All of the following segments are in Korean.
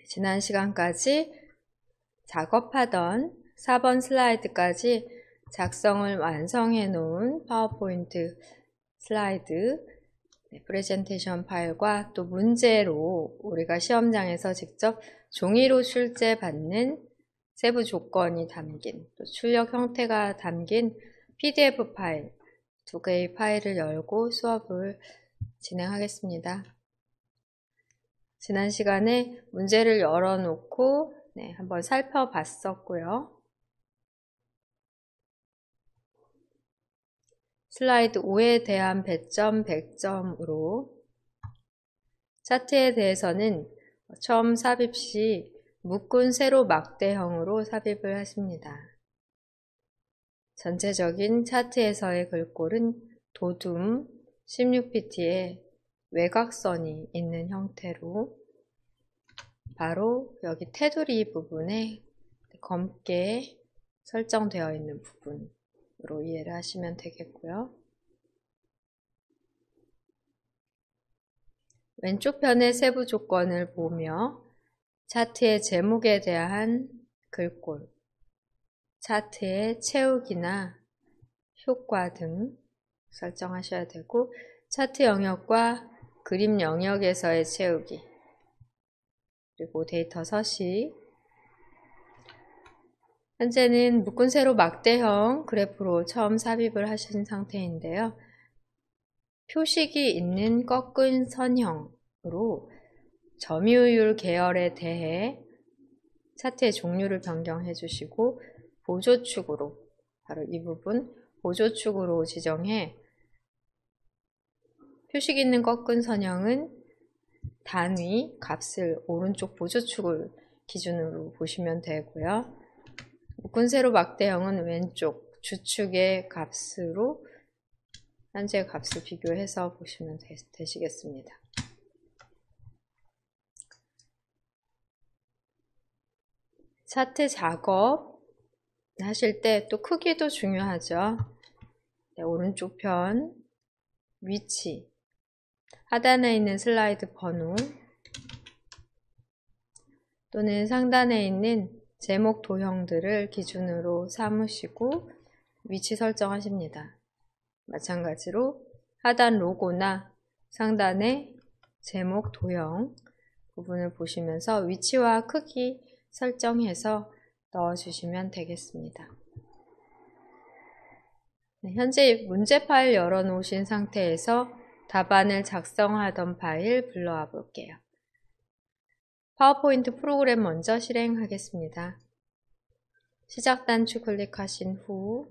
지난 시간까지 작업하던 4번 슬라이드까지 작성을 완성해 놓은 파워포인트 슬라이드 프레젠테이션 파일과 또 문제로 우리가 시험장에서 직접 종이로 출제받는 세부 조건이 담긴 또 출력 형태가 담긴 PDF 파일 두 개의 파일을 열고 수업을 진행하겠습니다. 지난 시간에 문제를 열어놓고 한번 살펴봤었고요. 슬라이드 5에 대한 배점 100점으로 차트에 대해서는 처음 삽입 시 묶은 세로 막대형으로 삽입을 하십니다. 전체적인 차트에서의 글꼴은 도둠 16pt에 외곽선이 있는 형태로 바로 여기 테두리 부분에 검게 설정되어 있는 부분으로 이해를 하시면 되겠고요. 왼쪽 편의 세부 조건을 보며 차트의 제목에 대한 글꼴, 차트의 채우기나 효과 등 설정하셔야 되고 차트 영역과 그림 영역에서의 채우기 그리고 데이터 서식 현재는 묶은 세로 막대형 그래프로 처음 삽입을 하신 상태인데요. 표식이 있는 꺾은 선형으로 점유율 계열에 대해 차트의 종류를 변경해 주시고 보조축으로 바로 이 부분 보조축으로 지정해 표식 있는 꺾은 선형은 단위 값을 오른쪽 보조축을 기준으로 보시면 되고요. 묶은 세로 막대형은 왼쪽 주축의 값으로 현재 값을 비교해서 보시면 되시겠습니다. 차트 작업 하실 때 또 크기도 중요하죠. 오른쪽 편 위치 하단에 있는 슬라이드 번호 또는 상단에 있는 제목 도형들을 기준으로 삼으시고 위치 설정하십니다. 마찬가지로 하단 로고나 상단의 제목 도형 부분을 보시면서 위치와 크기 설정해서 넣어주시면 되겠습니다. 현재 문제 파일 열어놓으신 상태에서 답안을 작성하던 파일 불러와 볼게요. 파워포인트 프로그램 먼저 실행하겠습니다. 시작 단추 클릭하신 후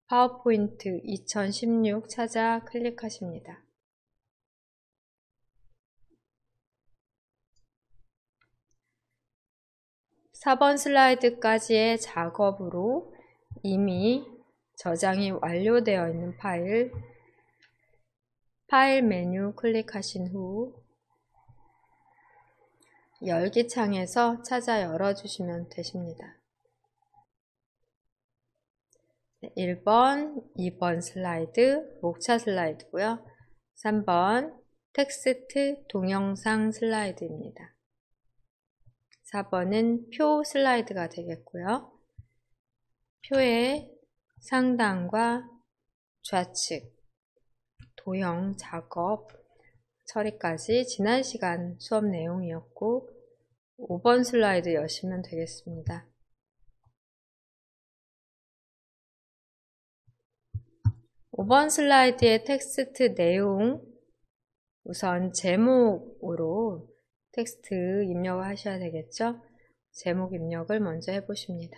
파워포인트 2016 찾아 클릭하십니다. (4번) 슬라이드까지의 작업으로 이미 저장이 완료되어 있는 파일 메뉴 클릭하신 후 열기 창에서 찾아 열어주시면 되십니다. 1번, 2번 슬라이드, 목차 슬라이드고요. 3번 텍스트 동영상 슬라이드입니다. 4번은 표 슬라이드가 되겠고요. 표의 상단과 좌측, 도형 작업, 처리까지 지난 시간 수업 내용이었고 5번 슬라이드 여시면 되겠습니다. 5번 슬라이드의 텍스트 내용 우선 제목으로 텍스트 입력을 하셔야 되겠죠? 제목 입력을 먼저 해보십니다.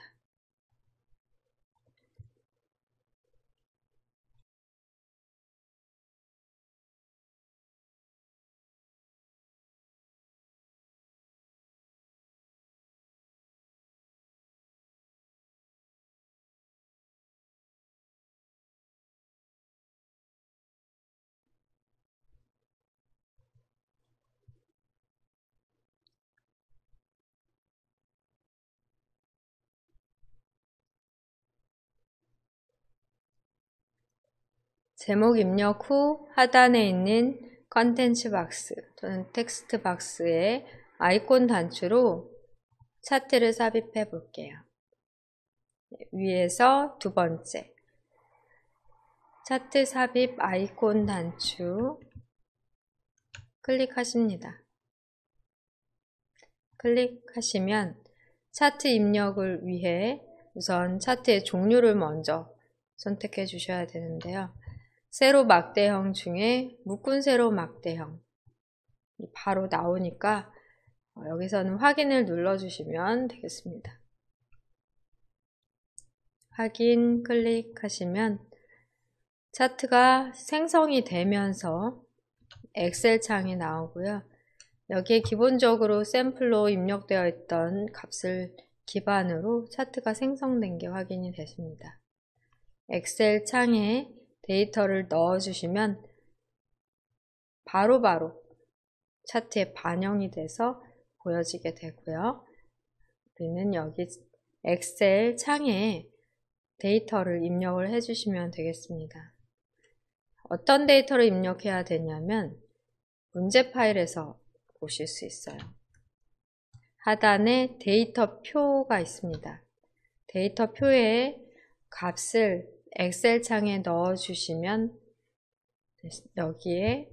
제목 입력 후 하단에 있는 컨텐츠 박스 또는 텍스트 박스에 아이콘 단추로 차트를 삽입해 볼게요. 위에서 두 번째 차트 삽입 아이콘 단추 클릭하십니다. 클릭하시면 차트 입력을 위해 우선 차트의 종류를 먼저 선택해 주셔야 되는데요. 세로 막대형 중에 묶은 세로 막대형 바로 나오니까 여기서는 확인을 눌러주시면 되겠습니다. 확인 클릭하시면 차트가 생성이 되면서 엑셀 창이 나오고요. 여기에 기본적으로 샘플로 입력되어 있던 값을 기반으로 차트가 생성된 게 확인이 되십니다. 엑셀 창에 데이터를 넣어주시면 바로바로 차트에 반영이 돼서 보여지게 되고요. 우리는 여기 엑셀 창에 데이터를 입력을 해주시면 되겠습니다. 어떤 데이터를 입력해야 되냐면 문제 파일에서 보실 수 있어요. 하단에 데이터 표가 있습니다. 데이터 표에 값을 엑셀 창에 넣어 주시면 여기에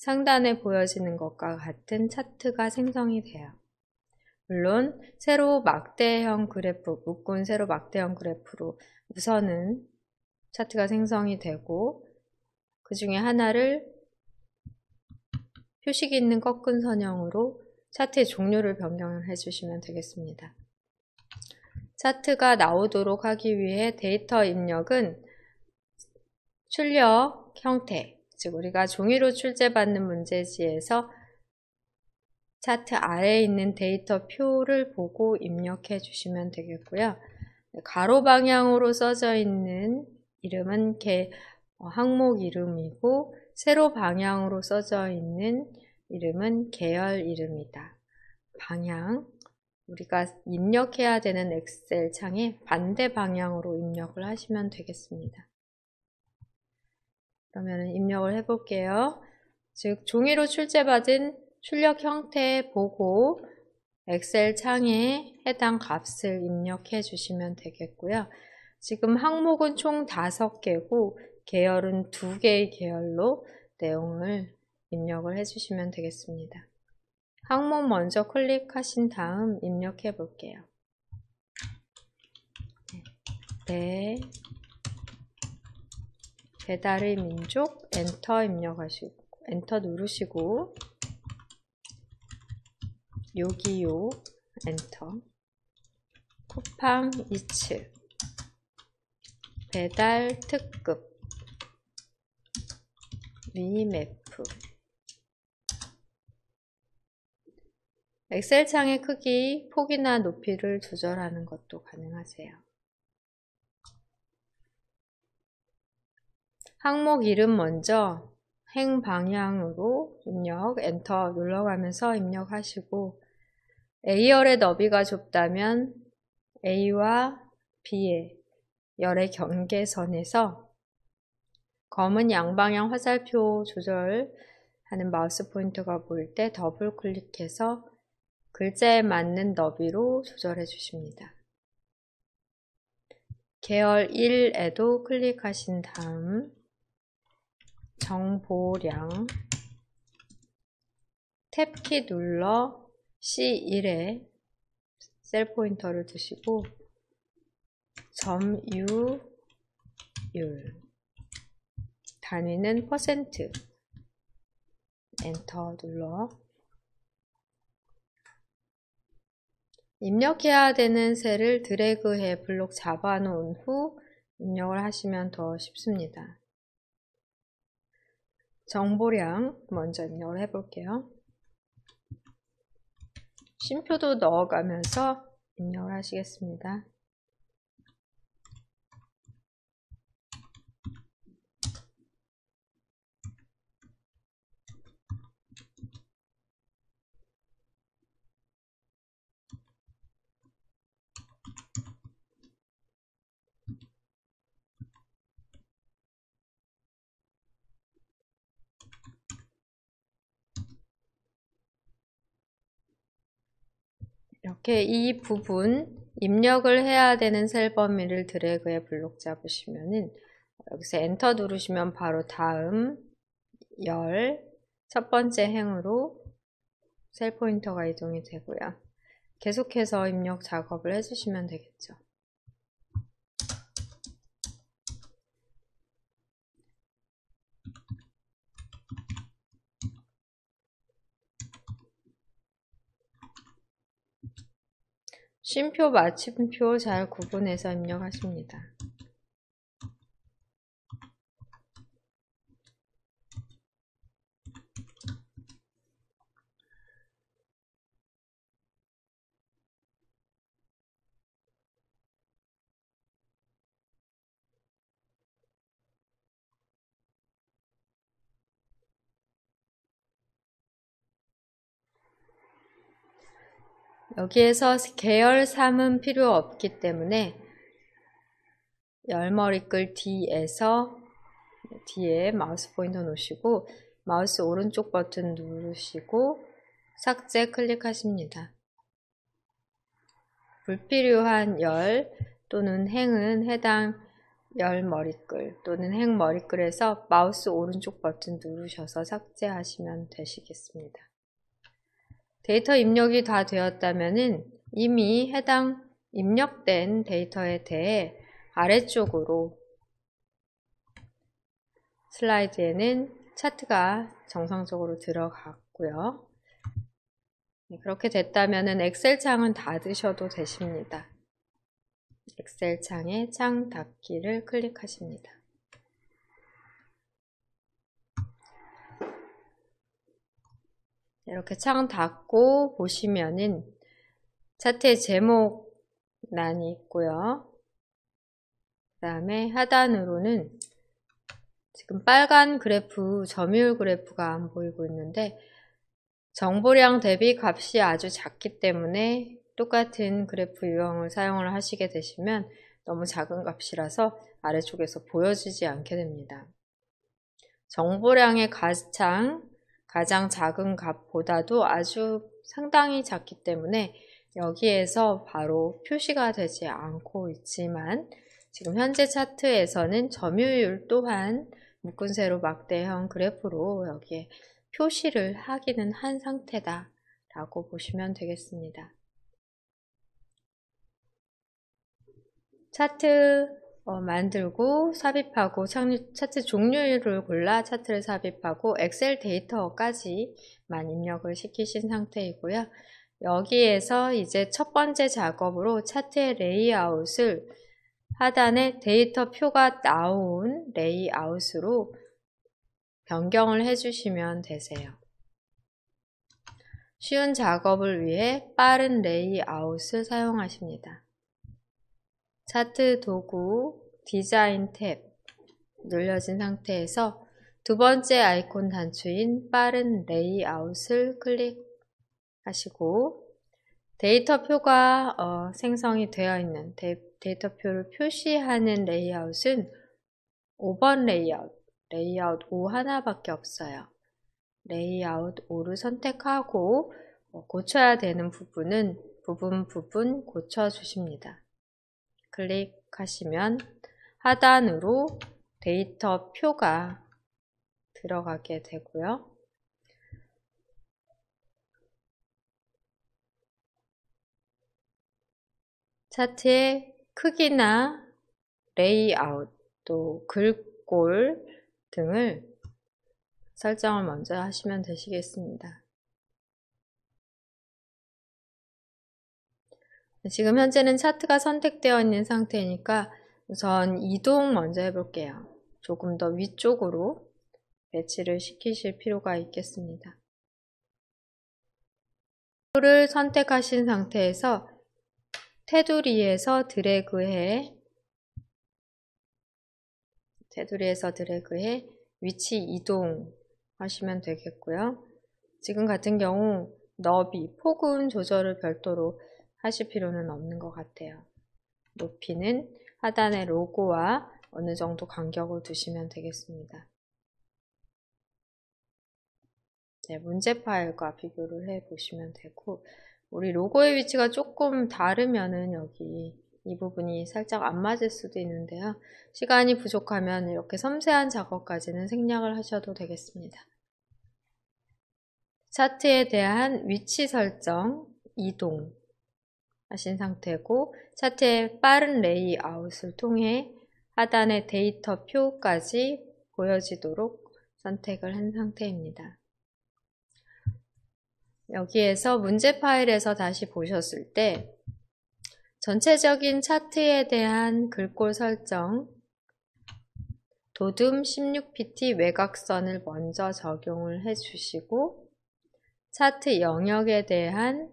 상단에 보여지는 것과 같은 차트가 생성이 돼요. 물론 세로 막대형 그래프, 묶은 세로 막대형 그래프로 우선은 차트가 생성이 되고 그 중에 하나를 표식이 있는 꺾은 선형으로 차트의 종류를 변경을 해주시면 되겠습니다. 차트가 나오도록 하기 위해 데이터 입력은 출력 형태, 즉 우리가 종이로 출제받는 문제지에서 차트 아래에 있는 데이터 표를 보고 입력해 주시면 되겠고요. 가로 방향으로 써져 있는 이름은 항목 이름이고 세로 방향으로 써져 있는 이름은 계열 이름이다. 방향, 우리가 입력해야 되는 엑셀 창에 반대 방향으로 입력을 하시면 되겠습니다. 그러면 입력을 해볼게요. 즉 종이로 출제받은 출력 형태 보고 엑셀 창에 해당 값을 입력해 주시면 되겠고요. 지금 항목은 총 5개고 계열은 2개의 계열로 내용을 입력을 해주시면 되겠습니다. 항목 먼저 클릭하신 다음 입력해 볼게요. 배달의 민족 엔터 입력하시고 엔터 누르시고 요기요 엔터 쿠팡 이츠 배달 특급 리매프 엑셀 창의 크기, 폭이나 높이를 조절하는 것도 가능하세요. 항목 이름 먼저 행 방향으로 입력, 엔터 눌러가면서 입력하시고 A열의 너비가 좁다면 A와 B의 열의 경계선에서 검은 양방향 화살표 조절하는 마우스 포인터가 보일 때 더블 클릭해서 글자에 맞는 너비로 조절해 주십니다. 계열 1에도 클릭하신 다음 정보량 탭키 눌러 C1에 셀 포인터를 두시고 점유율 단위는 퍼센트 엔터 눌러 입력해야 되는 셀을 드래그해 블록 잡아놓은 후 입력을 하시면 더 쉽습니다. 정보량 먼저 입력을 해볼게요. 쉼표도 넣어가면서 입력을 하시겠습니다. 이렇게 이 부분 입력을 해야 되는 셀 범위를 드래그해 블록 잡으시면은 여기서 엔터 누르시면 바로 다음 첫 번째 행으로 셀 포인터가 이동이 되고요. 계속해서 입력 작업을 해주시면 되겠죠. 쉼표, 마침표 잘 구분해서 입력하십니다. 여기에서 계열 3은 필요 없기 때문에 열머리글 D에 마우스 포인터 놓으시고 마우스 오른쪽 버튼 누르시고 삭제 클릭하십니다. 불필요한 열 또는 행은 해당 열머리글 또는 행머리글에서 마우스 오른쪽 버튼 누르셔서 삭제하시면 되시겠습니다. 데이터 입력이 다 되었다면 이미 해당 입력된 데이터에 대해 아래쪽으로 슬라이드에는 차트가 정상적으로 들어갔고요. 그렇게 됐다면 엑셀 창은 닫으셔도 되십니다. 엑셀 창에 창 닫기를 클릭하십니다. 이렇게 창 닫고 보시면은 차트의 제목란이 있고요. 그 다음에 하단으로는 지금 빨간 그래프, 점유율 그래프가 안 보이고 있는데 정보량 대비 값이 아주 작기 때문에 똑같은 그래프 유형을 사용을 하시게 되시면 너무 작은 값이라서 아래쪽에서 보여지지 않게 됩니다. 정보량의 가장 작은 값보다도 아주 상당히 작기 때문에 여기에서 바로 표시가 되지 않고 있지만 지금 현재 차트에서는 점유율 또한 묶은 세로 막대형 그래프로 여기에 표시를 하기는 한 상태다 라고 보시면 되겠습니다. 차트 만들고 삽입하고 차트 종류를 골라 차트를 삽입하고 엑셀 데이터까지만 입력을 시키신 상태이고요. 여기에서 이제 첫 번째 작업으로 차트의 레이아웃을 하단에 데이터 표가 나온 레이아웃으로 변경을 해주시면 되세요. 쉬운 작업을 위해 빠른 레이아웃을 사용하십니다. 차트 도구 디자인 탭 눌려진 상태에서 두 번째 아이콘 단추인 빠른 레이아웃을 클릭하시고 데이터표가 생성이 되어 있는 데이터표를 표시하는 레이아웃은 5번 레이아웃 5 하나밖에 없어요. 레이아웃 5를 선택하고 고쳐야 되는 부분은 부분 고쳐주십니다. 클릭하시면 하단으로 데이터표가 들어가게 되고요. 차트의 크기나 레이아웃, 또 글꼴 등을 설정을 먼저 하시면 되시겠습니다. 지금 현재는 차트가 선택되어 있는 상태니까 우선 이동 먼저 해볼게요. 조금 더 위쪽으로 배치를 시키실 필요가 있겠습니다. 를 선택하신 상태에서 테두리에서 드래그해 위치 이동 하시면 되겠고요. 지금 같은 경우 너비, 폭은 조절을 별도로 하실 필요는 없는 것 같아요. 높이는 하단의 로고와 어느 정도 간격을 두시면 되겠습니다. 네, 문제 파일과 비교를 해 보시면 되고 우리 로고의 위치가 조금 다르면은 여기 이 부분이 살짝 안 맞을 수도 있는데요. 시간이 부족하면 이렇게 섬세한 작업까지는 생략을 하셔도 되겠습니다. 차트에 대한 위치 설정, 이동 하신 상태고 차트의 빠른 레이아웃을 통해 하단의 데이터 표까지 보여지도록 선택을 한 상태입니다. 여기에서 문제 파일에서 다시 보셨을 때 전체적인 차트에 대한 글꼴 설정, 도둠 16pt 외곽선을 먼저 적용을 해주시고 차트 영역에 대한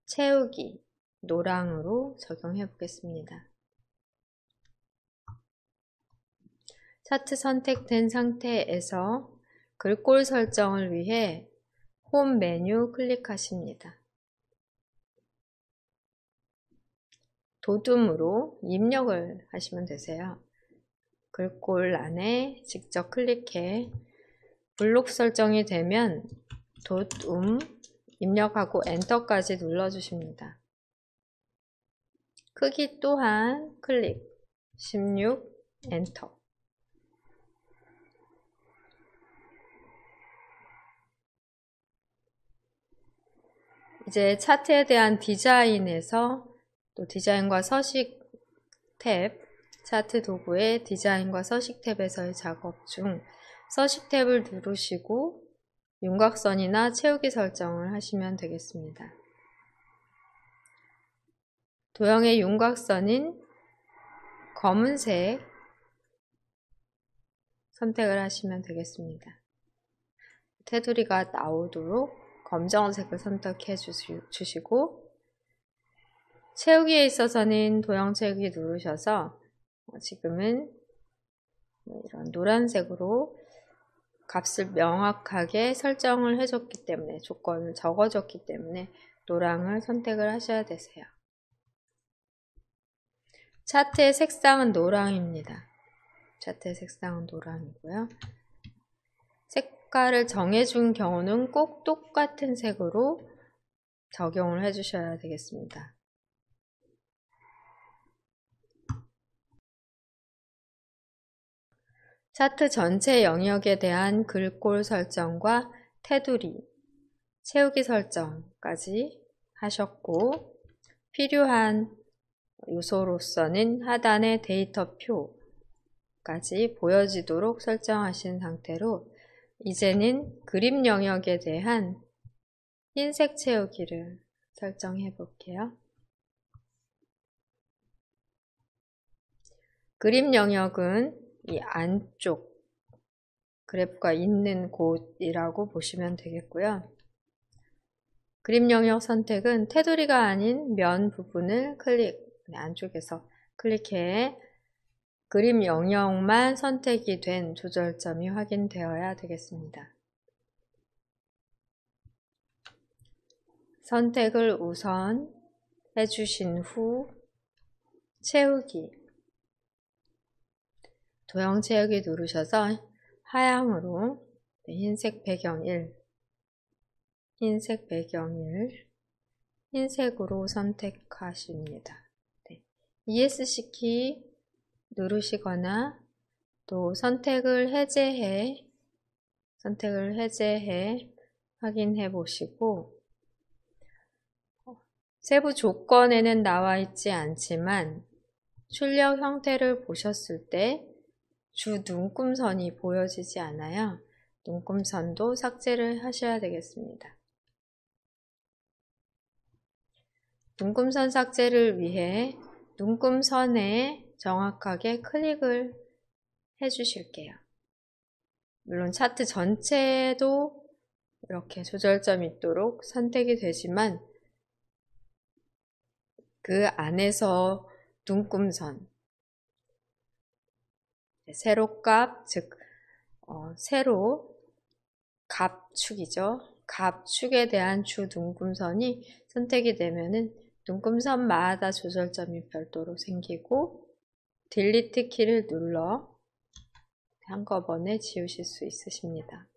채우기, 노랑으로 적용해 보겠습니다. 차트 선택된 상태에서 글꼴 설정을 위해 홈 메뉴 클릭하십니다. 도둠으로 입력을 하시면 되세요. 글꼴 안에 직접 클릭해 블록 설정이 되면 도둠 입력하고 엔터까지 눌러주십니다. 크기 또한 클릭 16 엔터. 이제 차트에 대한 디자인에서 또 디자인과 서식 탭, 차트 도구의 디자인과 서식 탭에서의 작업 중 서식 탭을 누르시고 윤곽선이나 채우기 설정을 하시면 되겠습니다. 도형의 윤곽선인 검은색 선택을 하시면 되겠습니다. 테두리가 나오도록 검정색을 선택해 주시고 채우기에 있어서는 도형 채우기 누르셔서 지금은 이런 노란색으로 값을 명확하게 설정을 해줬기 때문에 조건을 적어줬기 때문에 노랑을 선택을 하셔야 되세요. 차트의 색상은 노랑입니다. 차트의 색상은 노랑이고요. 색깔을 정해준 경우는 꼭 똑같은 색으로 적용을 해주셔야 되겠습니다. 차트 전체 영역에 대한 글꼴 설정과 테두리, 채우기 설정까지 하셨고 필요한 요소로서는 하단의 데이터 표까지 보여지도록 설정하신 상태로 이제는 그림 영역에 대한 흰색 채우기를 설정해 볼게요. 그림 영역은 이 안쪽 그래프가 있는 곳이라고 보시면 되겠고요. 그림 영역 선택은 테두리가 아닌 면 부분을 안쪽에서 클릭해 그림 영역만 선택이 된 조절점이 확인되어야 되겠습니다. 선택을 우선 해주신 후 채우기, 도형 채우기 누르셔서 하향으로 흰색 배경 1, 흰색 배경 1, 흰색으로 선택하십니다. ESC 키 누르시거나 또 선택을 해제해 확인해 보시고 세부 조건에는 나와 있지 않지만 출력 형태를 보셨을 때 주 눈금선이 보여지지 않아요. 눈금선도 삭제를 하셔야 되겠습니다. 눈금선 삭제를 위해 눈금선에 정확하게 클릭을 해 주실게요. 물론 차트 전체도 이렇게 조절점이 있도록 선택이 되지만 그 안에서 눈금선, 세로값, 즉 세로 값축이죠. 값축에 대한 주 눈금선이 선택이 되면은 눈금선마다 조절점이 별도로 생기고 딜리트 키를 눌러 한꺼번에 지우실 수 있으십니다.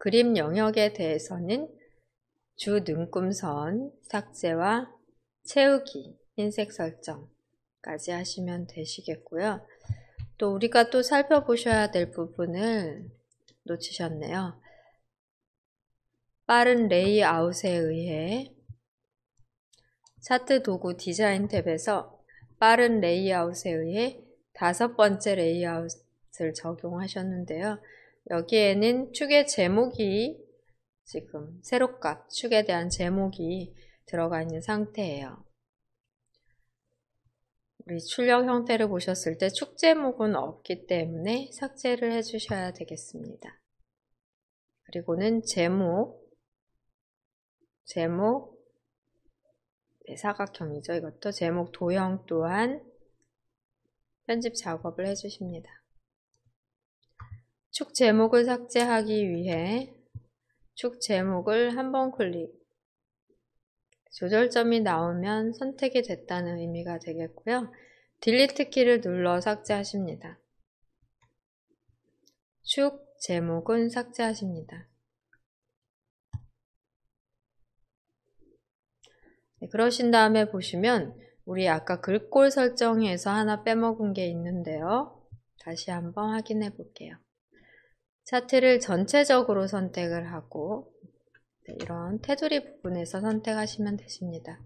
그림 영역에 대해서는 주 눈금선 삭제와 채우기, 흰색 설정까지 하시면 되시겠고요. 또 우리가 또 살펴보셔야 될 부분을 놓치셨네요. 빠른 레이아웃에 의해 차트 도구 디자인 탭에서 빠른 레이아웃에 의해 5번째 레이아웃을 적용하셨는데요. 여기에는 축의 제목이 지금 세로값, 축에 대한 제목이 들어가 있는 상태예요. 우리 출력 형태를 보셨을 때 축 제목은 없기 때문에 삭제를 해주셔야 되겠습니다. 그리고는 제목, 네, 사각형이죠. 이것도 제목 도형 또한 편집 작업을 해주십니다. 축 제목을 삭제하기 위해 축 제목을 한번 클릭, 조절점이 나오면 선택이 됐다는 의미가 되겠고요. 딜리트 키를 눌러 삭제하십니다. 축 제목은 삭제하십니다. 네, 그러신 다음에 보시면 우리 아까 글꼴 설정에서 하나 빼먹은 게 있는데요. 다시 한번 확인해 볼게요. 차트를 전체적으로 선택을 하고 이런 테두리 부분에서 선택하시면 되십니다.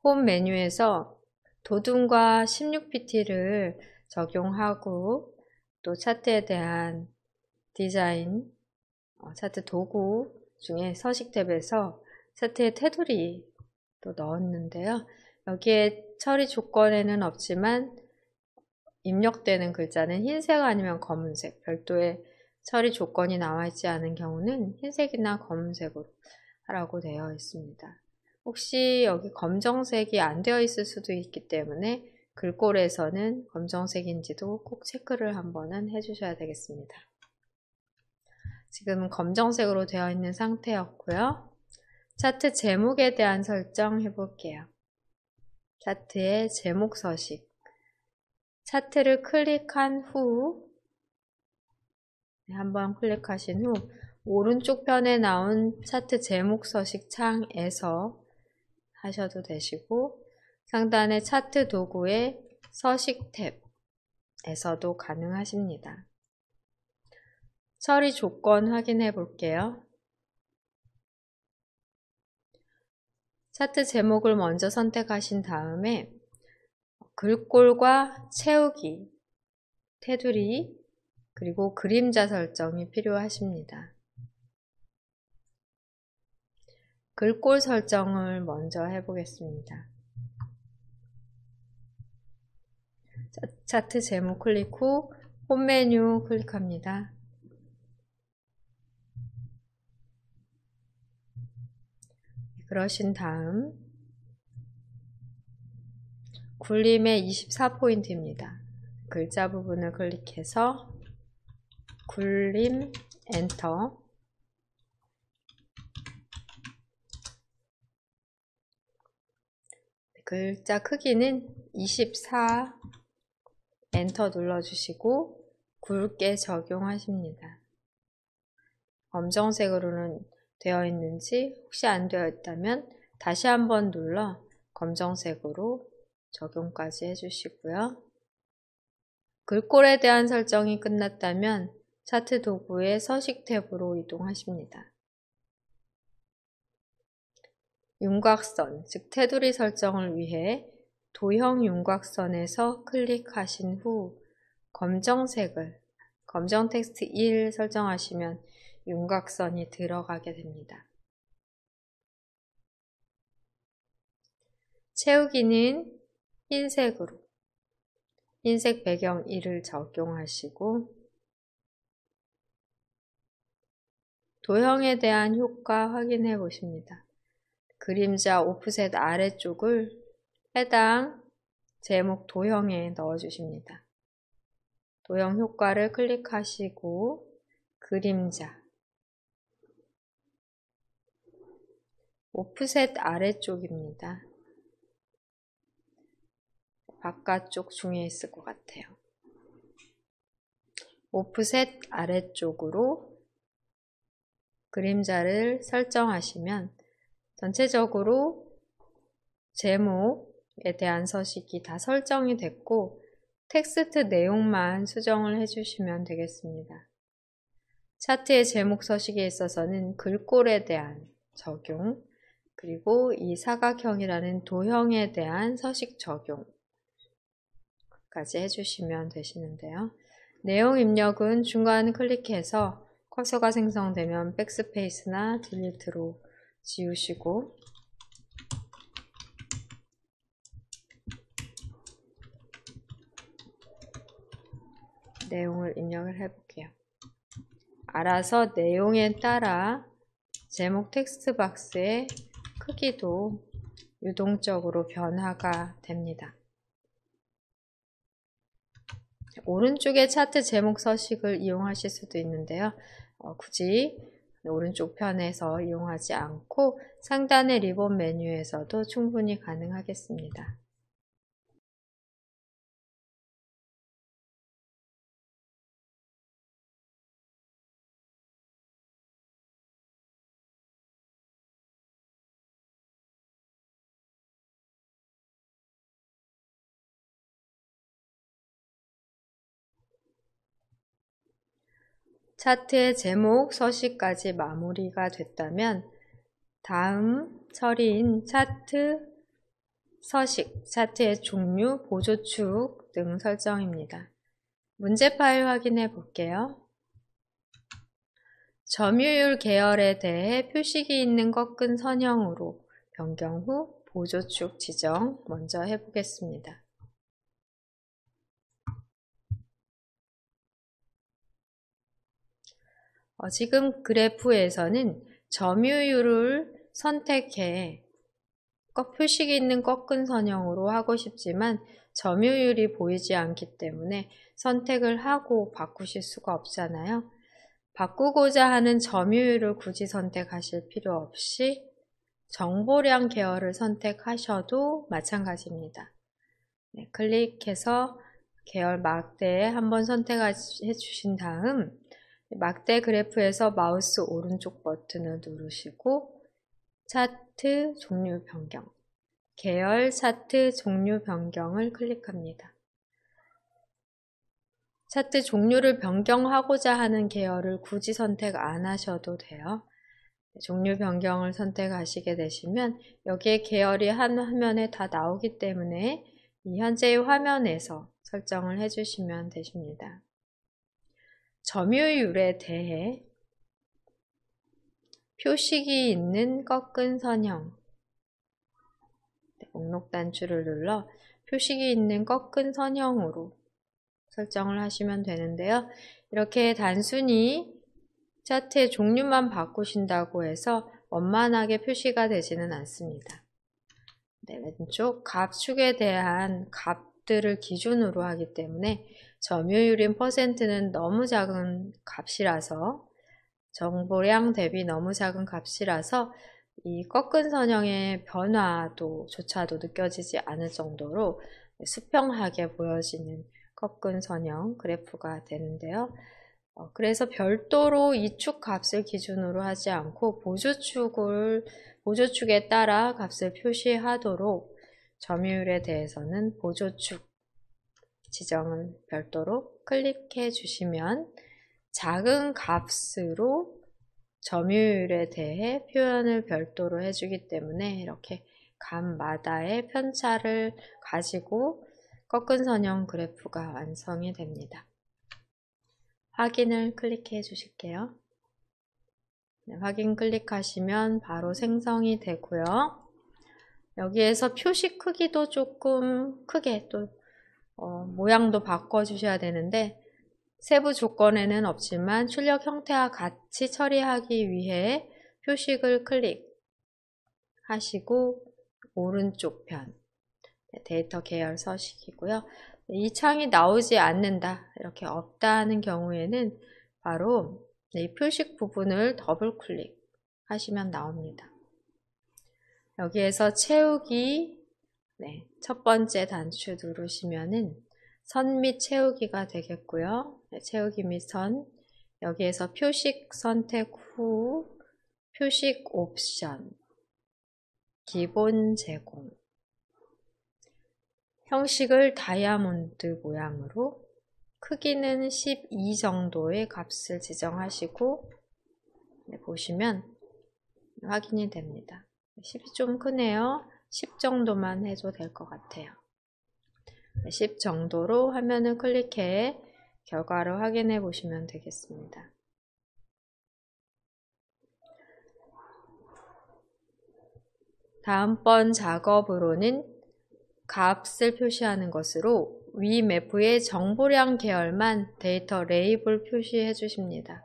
홈 메뉴에서 도둠과 16pt를 적용하고 또 차트에 대한 디자인, 차트 도구 중에 서식 탭에서 차트의 테두리 또 넣었는데요. 여기에 처리 조건에는 없지만 입력되는 글자는 흰색 아니면 검은색, 별도의 처리 조건이 나와 있지 않은 경우는 흰색이나 검은색으로 하라고 되어 있습니다. 혹시 여기 검정색이 안 되어 있을 수도 있기 때문에 글꼴에서는 검정색인지도 꼭 체크를 한번은 해주셔야 되겠습니다. 지금 검정색으로 되어 있는 상태였고요. 차트 제목에 대한 설정 해볼게요. 차트의 제목 서식. 차트를 클릭한 후 한번 클릭하신 후 오른쪽 편에 나온 차트 제목 서식 창에서 하셔도 되시고 상단의 차트 도구의 서식 탭에서도 가능하십니다. 처리 조건 확인해 볼게요. 차트 제목을 먼저 선택하신 다음에 글꼴과 채우기, 테두리, 그리고 그림자 설정이 필요하십니다. 글꼴 설정을 먼저 해보겠습니다. 차트 제목 클릭 후 홈 메뉴 클릭합니다. 그러신 다음 굴림의 24포인트입니다. 글자 부분을 클릭해서 굴림 엔터. 글자 크기는 24 엔터 눌러주시고 굵게 적용하십니다. 검정색으로는 되어 있는지 혹시 안 되어 있다면 다시 한번 눌러 검정색으로 적용까지 해주시고요. 글꼴에 대한 설정이 끝났다면 차트 도구의 서식 탭으로 이동하십니다. 윤곽선, 즉 테두리 설정을 위해 도형 윤곽선에서 클릭하신 후 검정 텍스트 1 설정하시면 윤곽선이 들어가게 됩니다. 채우기는 흰색으로 흰색 배경 1을 적용하시고 도형에 대한 효과 확인해 보십니다. 그림자 오프셋 아래쪽을 해당 제목 도형에 넣어 주십니다. 도형 효과를 클릭하시고 그림자 오프셋 아래쪽입니다. 바깥쪽 중에 있을 것 같아요. 오프셋 아래쪽으로 그림자를 설정하시면 전체적으로 제목에 대한 서식이 다 설정이 됐고 텍스트 내용만 수정을 해주시면 되겠습니다. 차트의 제목 서식에 있어서는 글꼴에 대한 적용, 그리고 이 사각형이라는 도형에 대한 서식 적용까지 해주시면 되시는데요. 내용 입력은 중간 클릭해서 커서가 생성되면 백스페이스나 딜리트로 지우시고 내용을 입력을 해볼게요. 알아서 내용에 따라 제목 텍스트 박스의 크기도 유동적으로 변화가 됩니다. 오른쪽에 차트 제목 서식을 이용하실 수도 있는데요. 굳이 오른쪽 편에서 이용하지 않고 상단의 리본 메뉴에서도 충분히 가능하겠습니다. 차트의 제목 서식까지 마무리가 됐다면 다음 처리인 차트 서식, 차트의 종류, 보조축 등 설정입니다. 문제 파일 확인해 볼게요. 점유율 계열에 대해 표식이 있는 꺾은 선형으로 변경 후 보조축 지정 먼저 해보겠습니다. 지금 그래프에서는 점유율을 선택해 표식이 있는 꺾은 선형으로 하고 싶지만 점유율이 보이지 않기 때문에 선택을 하고 바꾸실 수가 없잖아요. 바꾸고자 하는 점유율을 굳이 선택하실 필요 없이 정보량 계열을 선택하셔도 마찬가지입니다. 네, 클릭해서 계열 막대에 한번 선택해 주신 다음 막대 그래프에서 마우스 오른쪽 버튼을 누르시고 차트 종류 변경, 계열 차트 종류 변경을 클릭합니다. 차트 종류를 변경하고자 하는 계열을 굳이 선택 안 하셔도 돼요. 종류 변경을 선택하시게 되시면 여기에 계열이 한 화면에 다 나오기 때문에 이 현재의 화면에서 설정을 해주시면 되십니다. 점유율에 대해 표식이 있는 꺾은 선형, 목록 단추를 눌러 표식이 있는 꺾은 선형으로 설정을 하시면 되는데요. 이렇게 단순히 차트의 종류만 바꾸신다고 해서 원만하게 표시가 되지는 않습니다. 네, 왼쪽 값축에 대한 값들을 기준으로 하기 때문에 점유율인 %는 너무 작은 값이라서 정보량 대비 너무 작은 값이라서 이 꺾은 선형의 변화조차도 느껴지지 않을 정도로 수평하게 보여지는 꺾은 선형 그래프가 되는데요. 그래서 별도로 이 축 값을 기준으로 하지 않고 보조축에 따라 값을 표시하도록 점유율에 대해서는 보조축 지정을 별도로 클릭해 주시면 작은 값으로 점유율에 대해 표현을 별도로 해주기 때문에 이렇게 값마다의 편차를 가지고 꺾은 선형 그래프가 완성이 됩니다. 확인을 클릭해 주실게요. 네, 확인 클릭하시면 바로 생성이 되고요. 여기에서 표시 크기도 조금 크게 또 모양도 바꿔 주셔야 되는데 세부 조건에는 없지만 출력 형태와 같이 처리하기 위해 표식을 클릭하시고 오른쪽 편 데이터 계열 서식이고요. 이 창이 나오지 않는다, 이렇게 없다 하는 경우에는 바로 이 표식 부분을 더블 클릭하시면 나옵니다. 여기에서 채우기 첫 번째 단추 누르시면은 선 및 채우기가 되겠고요. 채우기 및 선, 여기에서 표식 선택 후 표식 옵션, 기본 제공, 형식을 다이아몬드 모양으로, 크기는 12 정도의 값을 지정하시고, 보시면 확인이 됩니다. 10이 좀 크네요. 10 정도만 해도 될 것 같아요. 10 정도로 화면을 클릭해 결과를 확인해 보시면 되겠습니다. 다음번 작업으로는 값을 표시하는 것으로 위 매프의 정보량 계열만 데이터 레이블 표시해 주십니다.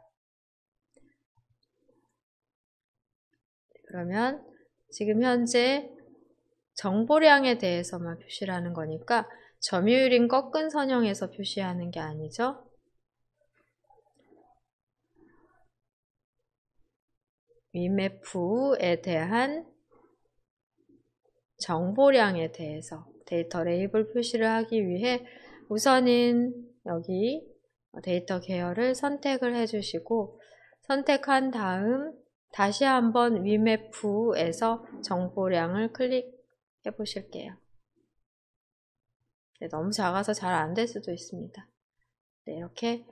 그러면 지금 현재 정보량에 대해서만 표시를 하는 거니까 점유율인 꺾은 선형에서 표시하는 게 아니죠. 위매프에 대한 정보량에 대해서 데이터 레이블 표시를 하기 위해 우선은 여기 데이터 계열을 선택을 해주시고, 선택한 다음 다시 한번 위매프에서 정보량을 클릭해 보실게요. 네, 너무 작아서 잘 안 될 수도 있습니다. 네, 이렇게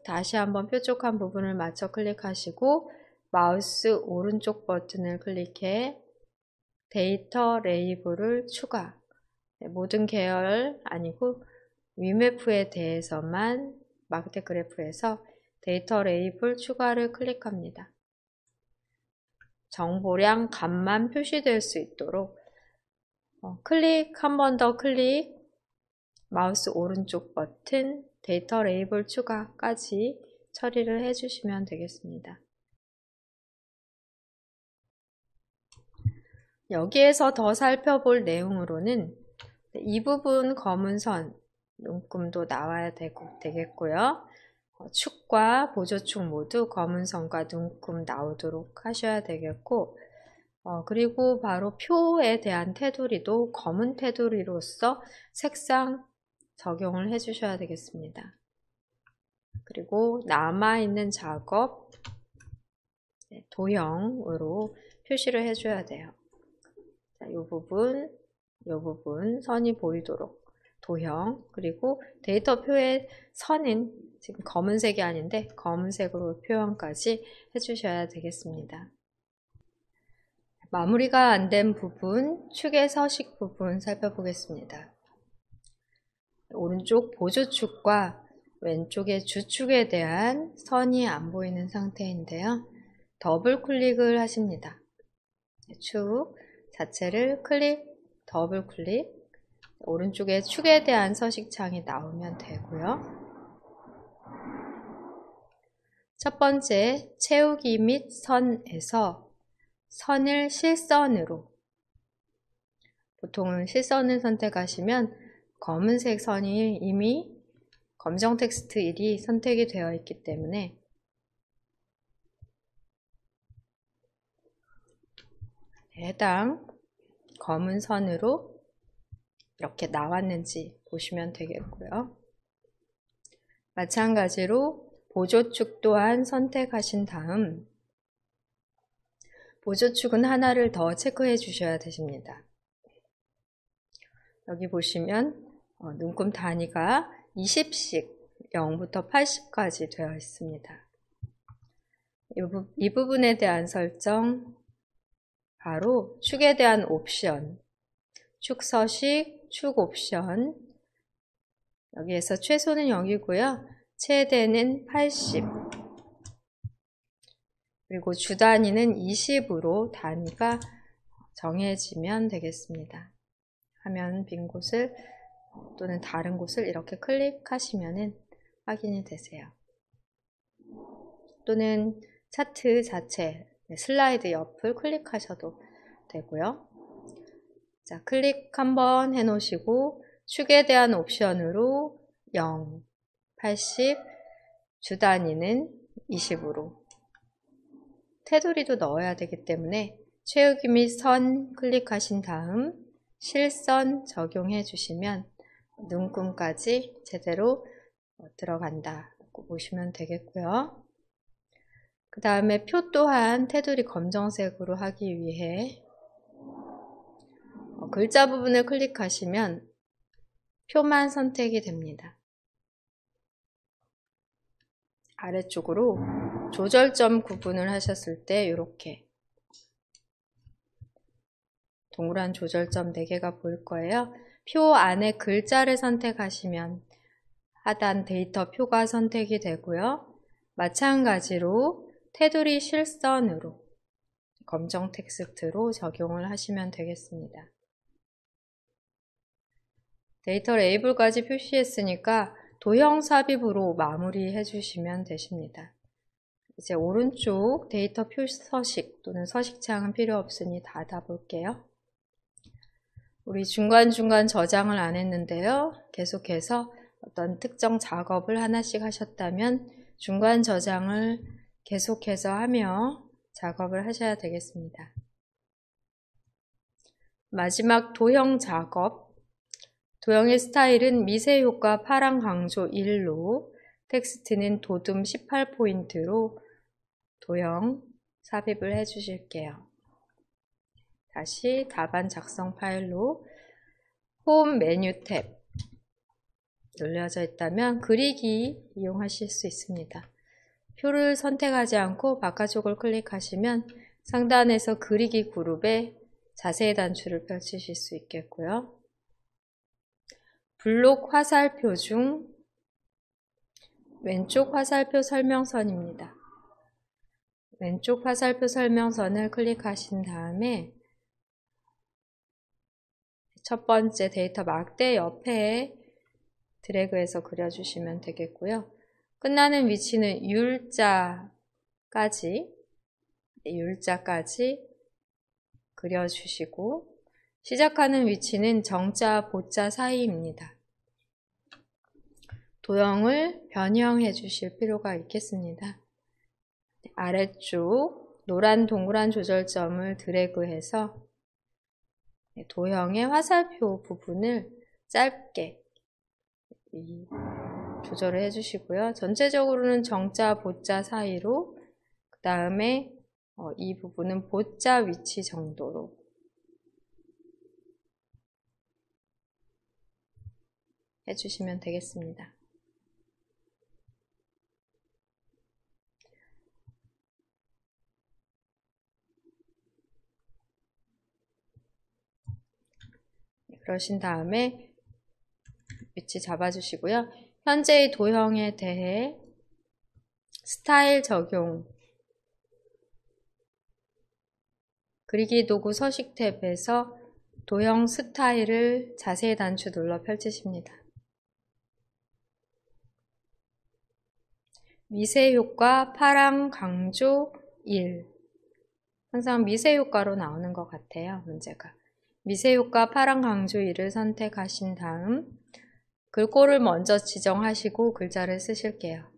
다시 한번 뾰족한 부분을 맞춰 클릭하시고 마우스 오른쪽 버튼을 클릭해 데이터 레이블을 추가. 네, 모든 계열 아니고 위매프에 대해서만 막대 그래프에서 데이터 레이블 추가를 클릭합니다. 정보량 값만 표시될 수 있도록 한 번 더 클릭, 마우스 오른쪽 버튼, 데이터 레이블 추가까지 처리를 해주시면 되겠습니다. 여기에서 더 살펴볼 내용으로는 이 부분 검은 선, 눈금도 나와야 되겠고요. 축과 보조축 모두 검은 선과 눈금 나오도록 하셔야 되겠고, 그리고 바로 표에 대한 테두리도 검은 테두리로서 색상 적용을 해주셔야 되겠습니다. 그리고 남아있는 작업, 도형으로 표시를 해줘야 돼요. 자, 이 부분 선이 보이도록 도형, 그리고 데이터표의 선은 지금 검은색이 아닌데 검은색으로 표현까지 해주셔야 되겠습니다. 마무리가 안 된 부분, 축의 서식 부분 살펴보겠습니다. 오른쪽 보조축과 왼쪽의 주축에 대한 선이 안 보이는 상태인데요. 더블 클릭을 하십니다. 축 자체를 더블 클릭, 오른쪽에 축에 대한 서식창이 나오면 되고요. 첫 번째, 채우기 및 선에서 선을 실선으로, 보통은 실선을 선택하시면 검은색 선이 이미 검정 텍스트 1이 선택이 되어 있기 때문에 해당 검은 선으로 이렇게 나왔는지 보시면 되겠고요. 마찬가지로 보조축 또한 선택하신 다음 보조축은 하나를 더 체크해 주셔야 되십니다. 여기 보시면 눈금 단위가 20씩 0부터 80까지 되어 있습니다. 이 부분에 대한 설정, 바로 축에 대한 옵션, 축 서식, 축 옵션, 여기에서 최소는 0이고요. 최대는 80, 그리고 주 단위는 20으로 단위가 정해지면 되겠습니다. 화면 빈 곳을 또는 다른 곳을 이렇게 클릭하시면 확인이 되세요. 또는 차트 자체, 슬라이드 옆을 클릭하셔도 되고요. 자, 클릭 한번 해 놓으시고 축에 대한 옵션으로 0, 80, 주 단위는 20으로 테두리도 넣어야 되기 때문에 채우기 및 선 클릭하신 다음 실선 적용해 주시면 눈금까지 제대로 들어간다고 보시면 되겠고요. 그 다음에 표 또한 테두리 검정색으로 하기 위해 글자 부분을 클릭하시면 표만 선택이 됩니다. 아래쪽으로 조절점 구분을 하셨을 때 이렇게 동그란 조절점 4개가 보일 거예요. 표 안에 글자를 선택하시면 하단 데이터 표가 선택이 되고요. 마찬가지로 테두리 실선으로 검정 텍스트로 적용을 하시면 되겠습니다. 데이터 레이블까지 표시했으니까 도형 삽입으로 마무리해 주시면 되십니다. 이제 오른쪽 데이터 표 서식 또는 서식창은 필요 없으니 닫아 볼게요. 우리 중간중간 저장을 안 했는데요. 계속해서 어떤 특정 작업을 하나씩 하셨다면 중간 저장을 계속해서 하며 작업을 하셔야 되겠습니다. 마지막 도형 작업. 도형의 스타일은 미세 효과 파랑 강조 1로 텍스트는 도둠 18포인트로 도형 삽입을 해 주실게요. 다시 답안 작성 파일로 홈 메뉴 탭 눌려져 있다면 그리기 이용하실 수 있습니다. 표를 선택하지 않고 바깥쪽을 클릭하시면 상단에서 그리기 그룹에 자세히 단추를 펼치실 수 있겠고요. 블록 화살표 중 왼쪽 화살표 설명선입니다. 왼쪽 화살표 설명선을 클릭하신 다음에 첫 번째 데이터 막대 옆에 드래그해서 그려주시면 되겠고요. 끝나는 위치는 율자까지 그려주시고 시작하는 위치는 정자, 보자 사이입니다. 도형을 변형해 주실 필요가 있겠습니다. 아래쪽 노란 동그란 조절점을 드래그해서 도형의 화살표 부분을 짧게 조절을 해주시고요. 전체적으로는 정자, 보자 사이로 그 다음에 이 부분은 보자 위치 정도로 해주시면 되겠습니다. 그러신 다음에 위치 잡아주시고요. 현재의 도형에 대해 스타일 적용 그리기 도구 서식 탭에서 도형 스타일을 자세히 단추 눌러 펼치십니다. 미세 효과 파랑 강조 1 항상 미세 효과로 나오는 것 같아요. 문제가 미세 효과 파랑 강조 1을 선택하신 다음 글꼴을 먼저 지정하시고 글자를 쓰실게요.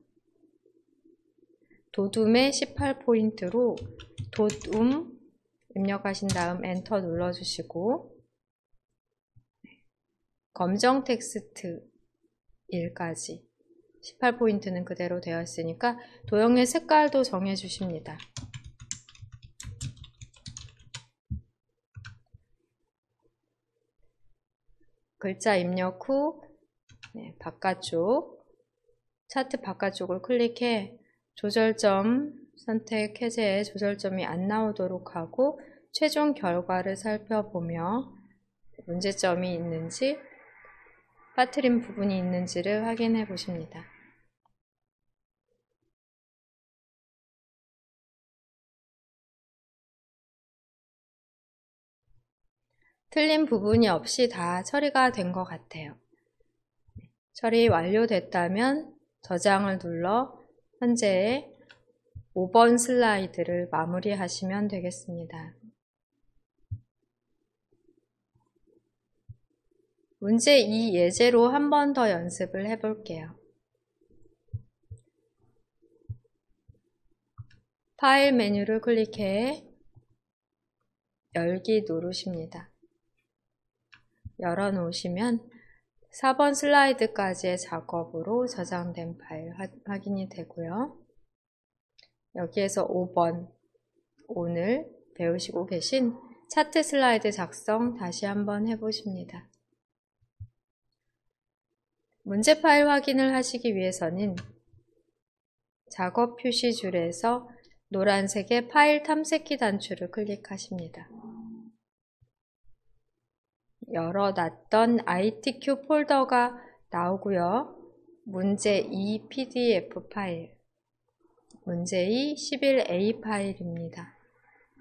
도둠의 18포인트로 도둠 입력하신 다음 엔터 눌러주시고 검정 텍스트 1까지 18포인트는 그대로 되어 있으니까 도형의 색깔도 정해 주십니다. 글자 입력 후 바깥쪽 차트 바깥쪽을 클릭해 조절점 선택 해제에 조절점이 안 나오도록 하고 최종 결과를 살펴보며 문제점이 있는지 빠뜨린 부분이 있는지를 확인해 보십니다. 틀린 부분이 없이 다 처리가 된 것 같아요. 처리 완료됐다면 저장을 눌러 현재의 5번 슬라이드를 마무리하시면 되겠습니다. 문제 2 예제로 한 번 더 연습을 해볼게요. 파일 메뉴를 클릭해 열기 누르십니다. 열어 놓으시면 4번 슬라이드까지의 작업으로 저장된 파일 확인이 되고요. 여기에서 5번 오늘 배우시고 계신 차트 슬라이드 작성 다시 한번 해보십니다. 문제 파일 확인을 하시기 위해서는 작업 표시줄에서 노란색의 파일 탐색기 단추를 클릭하십니다. 열어놨던 ITQ 폴더가 나오고요. 문제 2 PDF 파일, 문제 2 11A 파일입니다.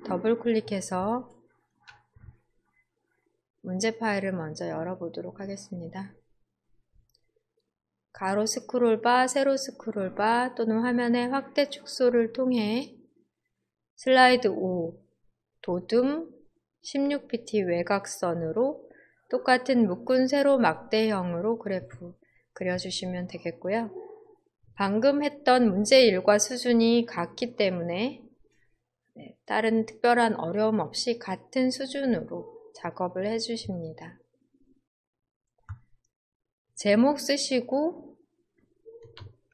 더블 클릭해서 문제 파일을 먼저 열어보도록 하겠습니다. 가로 스크롤바, 세로 스크롤바 또는 화면의 확대 축소를 통해 슬라이드 5 도둠 16pt 외곽선으로 똑같은 묶은 세로 막대형으로 그래프 그려주시면 되겠고요. 방금 했던 문제 1과 수준이 같기 때문에 다른 특별한 어려움 없이 같은 수준으로 작업을 해주십니다. 제목 쓰시고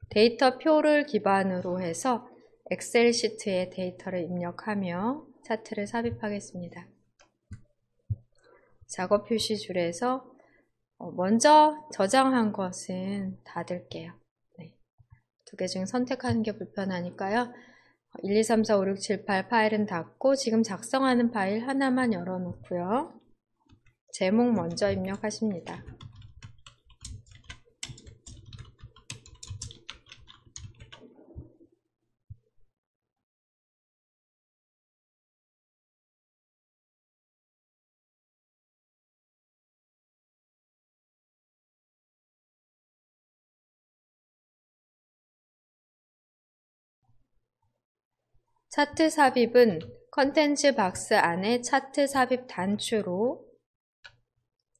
데이터 표를 기반으로 해서 엑셀 시트에 데이터를 입력하며 차트를 삽입하겠습니다. 작업 표시줄에서 먼저 저장한 것은 닫을게요. 두 개 중 선택하는 게 불편하니까요. 1, 2, 3, 4, 5, 6, 7, 8 파일은 닫고 지금 작성하는 파일 하나만 열어놓고요. 제목 먼저 입력하십니다. 차트 삽입은 컨텐츠 박스 안에 차트 삽입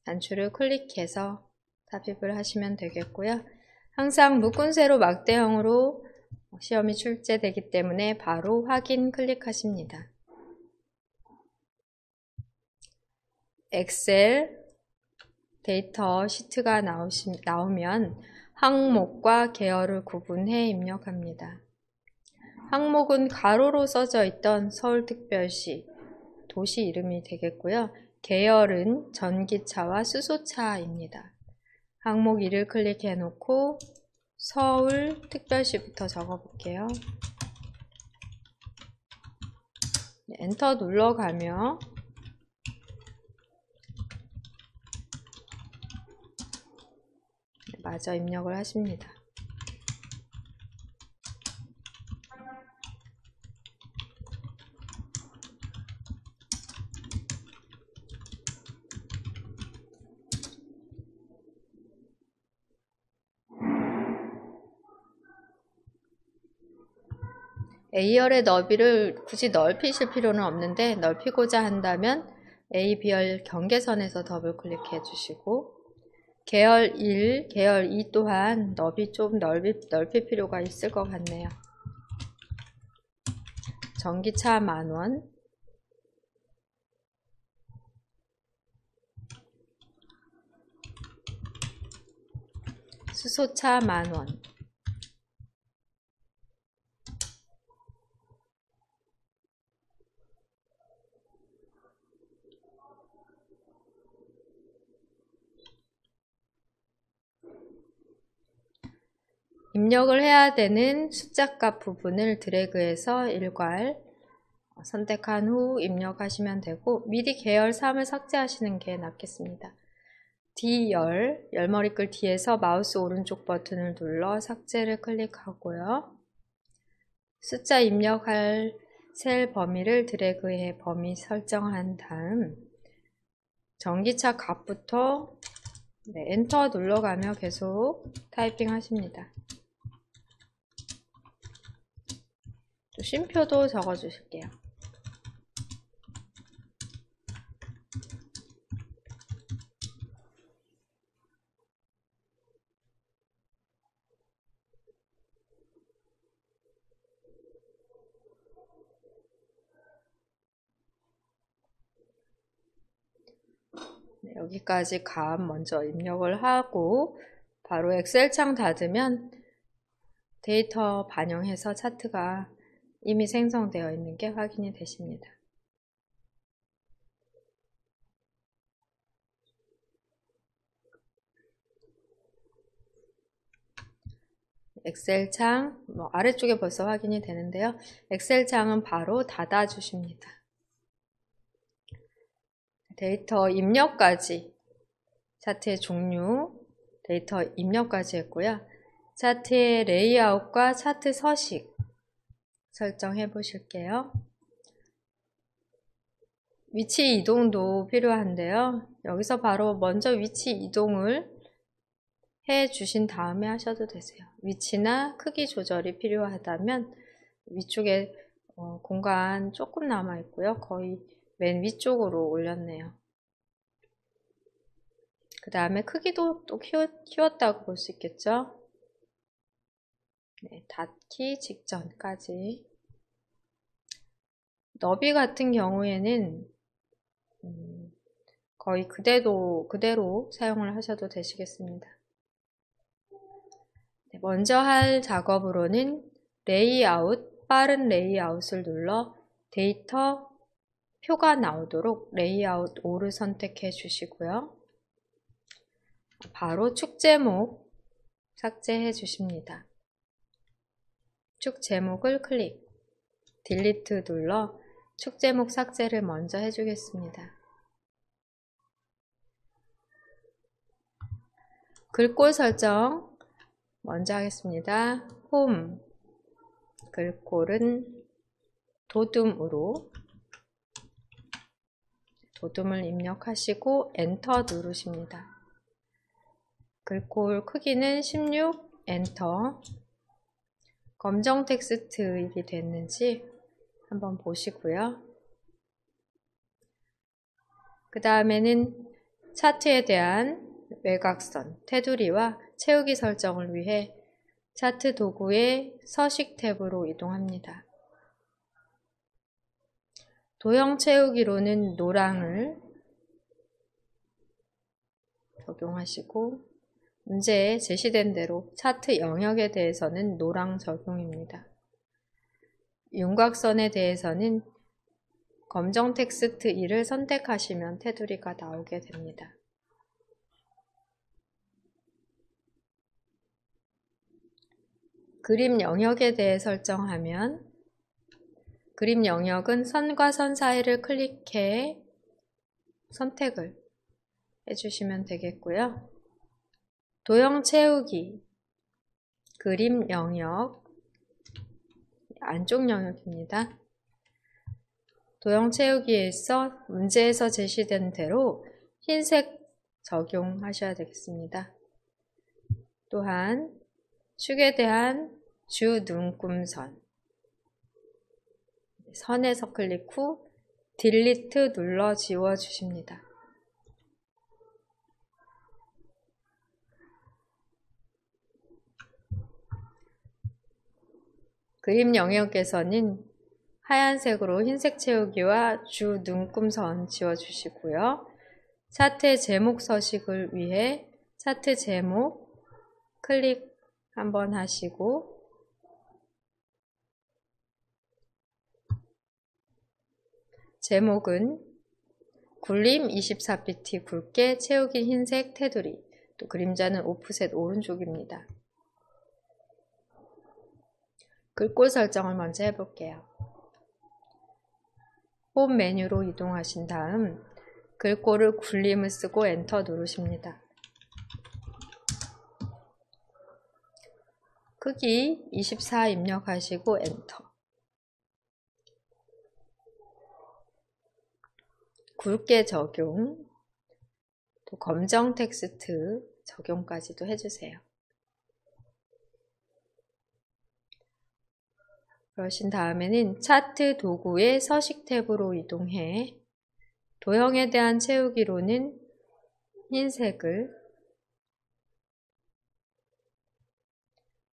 단추를 클릭해서 삽입을 하시면 되겠고요. 항상 묶은 세로 막대형으로 시험이 출제되기 때문에 바로 확인 클릭하십니다. 엑셀 데이터 시트가 나오면 항목과 계열을 구분해 입력합니다. 항목은 가로로 써져 있던 서울특별시 도시 이름이 되겠고요. 계열은 전기차와 수소차입니다. 항목 1을 클릭해 놓고 서울특별시부터 적어 볼게요. 엔터 눌러가며 마저 입력을 하십니다. A열의 너비를 굳이 넓히실 필요는 없는데 넓히고자 한다면 A, B열 경계선에서 더블 클릭해 주시고 계열 1, 계열 2 또한 너비 좀 넓힐 필요가 있을 것 같네요. 전기차 10,000원, 수소차 10,000원, 입력을 해야 되는 숫자값 부분을 드래그해서 일괄 선택한 후 입력하시면 되고 미리 계열 3을 삭제하시는 게 낫겠습니다. D열, 열머리글 D에서 마우스 오른쪽 버튼을 눌러 삭제를 클릭하고요. 숫자 입력할 셀 범위를 드래그해 범위 설정한 다음 전기차 값부터 엔터 눌러가며 계속 타이핑 하십니다. 또 쉼표도 적어 주실게요. 여기까지 값 먼저 입력을 하고 바로 엑셀 창 닫으면 데이터 반영해서 차트가 이미 생성되어 있는 게 확인이 되십니다. 엑셀 창 아래쪽에 벌써 확인이 되는데요. 엑셀 창은 바로 닫아 주십니다. 데이터 입력까지, 차트의 종류, 데이터 입력까지 했고요. 차트의 레이아웃과 차트 서식 설정해 보실게요. 위치 이동도 필요한데요. 여기서 바로 먼저 위치 이동을 해 주신 다음에 하셔도 되세요. 위치나 크기 조절이 필요하다면 위쪽에 공간 조금 남아 있고요. 거의 맨 위쪽으로 올렸네요. 그 다음에 크기도 또 키웠다고 볼 수 있겠죠. 네, 닫기 직전까지. 너비 같은 경우에는 거의 그대로 사용을 하셔도 되시겠습니다. 네, 먼저 할 작업으로는 레이아웃, 빠른 레이아웃을 눌러 데이터 표가 나오도록 레이아웃 5를 선택해 주시고요. 바로 축 제목 삭제해 주십니다. 축 제목을 클릭, 딜리트 눌러 축 제목 삭제를 먼저 해주겠습니다. 글꼴 설정 먼저 하겠습니다. 홈, 글꼴은 도둠으로 도둠을 입력하시고 엔터 누르십니다. 글꼴 크기는 16, 엔터. 검정 텍스트입이 됐는지 한번 보시고요. 그 다음에는 차트에 대한 외곽선, 테두리와 채우기 설정을 위해 차트 도구의 서식 탭으로 이동합니다. 도형 채우기로는 노랑을 적용하시고 문제에 제시된 대로 차트 영역에 대해서는 노랑 적용입니다. 윤곽선에 대해서는 검정 텍스트 2를 선택하시면 테두리가 나오게 됩니다. 그림 영역에 대해 설정하면 그림 영역은 선과 선 사이를 클릭해 선택을 해주시면 되겠고요. 도형 채우기, 그림 영역, 안쪽 영역입니다. 도형 채우기에서 문제에서 제시된 대로 흰색 적용하셔야 되겠습니다. 또한 축에 대한 주 눈금선, 선에서 클릭 후 딜리트 눌러 지워 주십니다. 그림 영역에서는 하얀색으로 흰색 채우기와 주 눈금선 지워주시고요. 차트 제목 서식을 위해 차트 제목 클릭 한번 하시고 제목은 굴림 24pt 굵게 채우기 흰색 테두리, 또 그림자는 오프셋 오른쪽입니다. 글꼴 설정을 먼저 해볼게요. 홈 메뉴로 이동하신 다음 글꼴을 굴림을 쓰고 엔터 누르십니다. 크기 24 입력하시고 엔터. 굵게 적용, 또 검정 텍스트 적용까지도 해주세요. 그러신 다음에는 차트 도구의 서식 탭으로 이동해 도형에 대한 채우기로는 흰색을,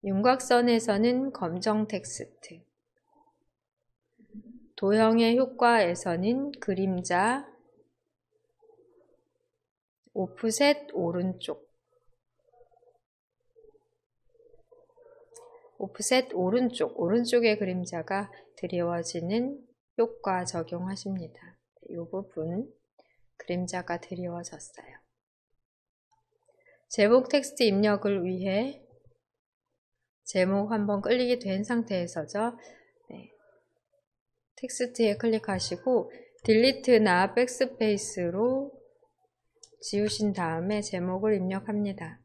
윤곽선에서는 검정 텍스트, 도형의 효과에서는 그림자, 오프셋 오른쪽, 오프셋 오른쪽의 그림자가 드리워지는 효과 적용하십니다. 이 부분 그림자가 드리워졌어요. 제목 텍스트 입력을 위해 제목 한번 클릭이 된 상태에서죠. 네. 텍스트에 클릭하시고 딜리트나 백스페이스로 지우신 다음에 제목을 입력합니다.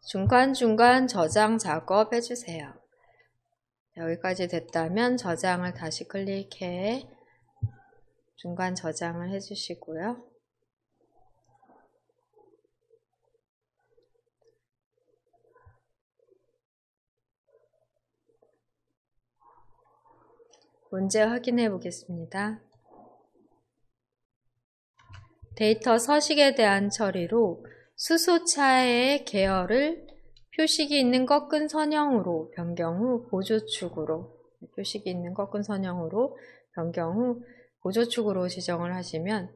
중간중간 저장 작업 해주세요. 여기까지 됐다면 저장을 다시 클릭해 중간 저장을 해주시고요. 문제 확인해 보겠습니다. 데이터 서식에 대한 처리로 수소차의 계열을 표식이 있는 꺾은 선형으로 변경 후 보조축으로 표식이 있는 꺾은 선형으로 변경 후 보조축으로 지정을 하시면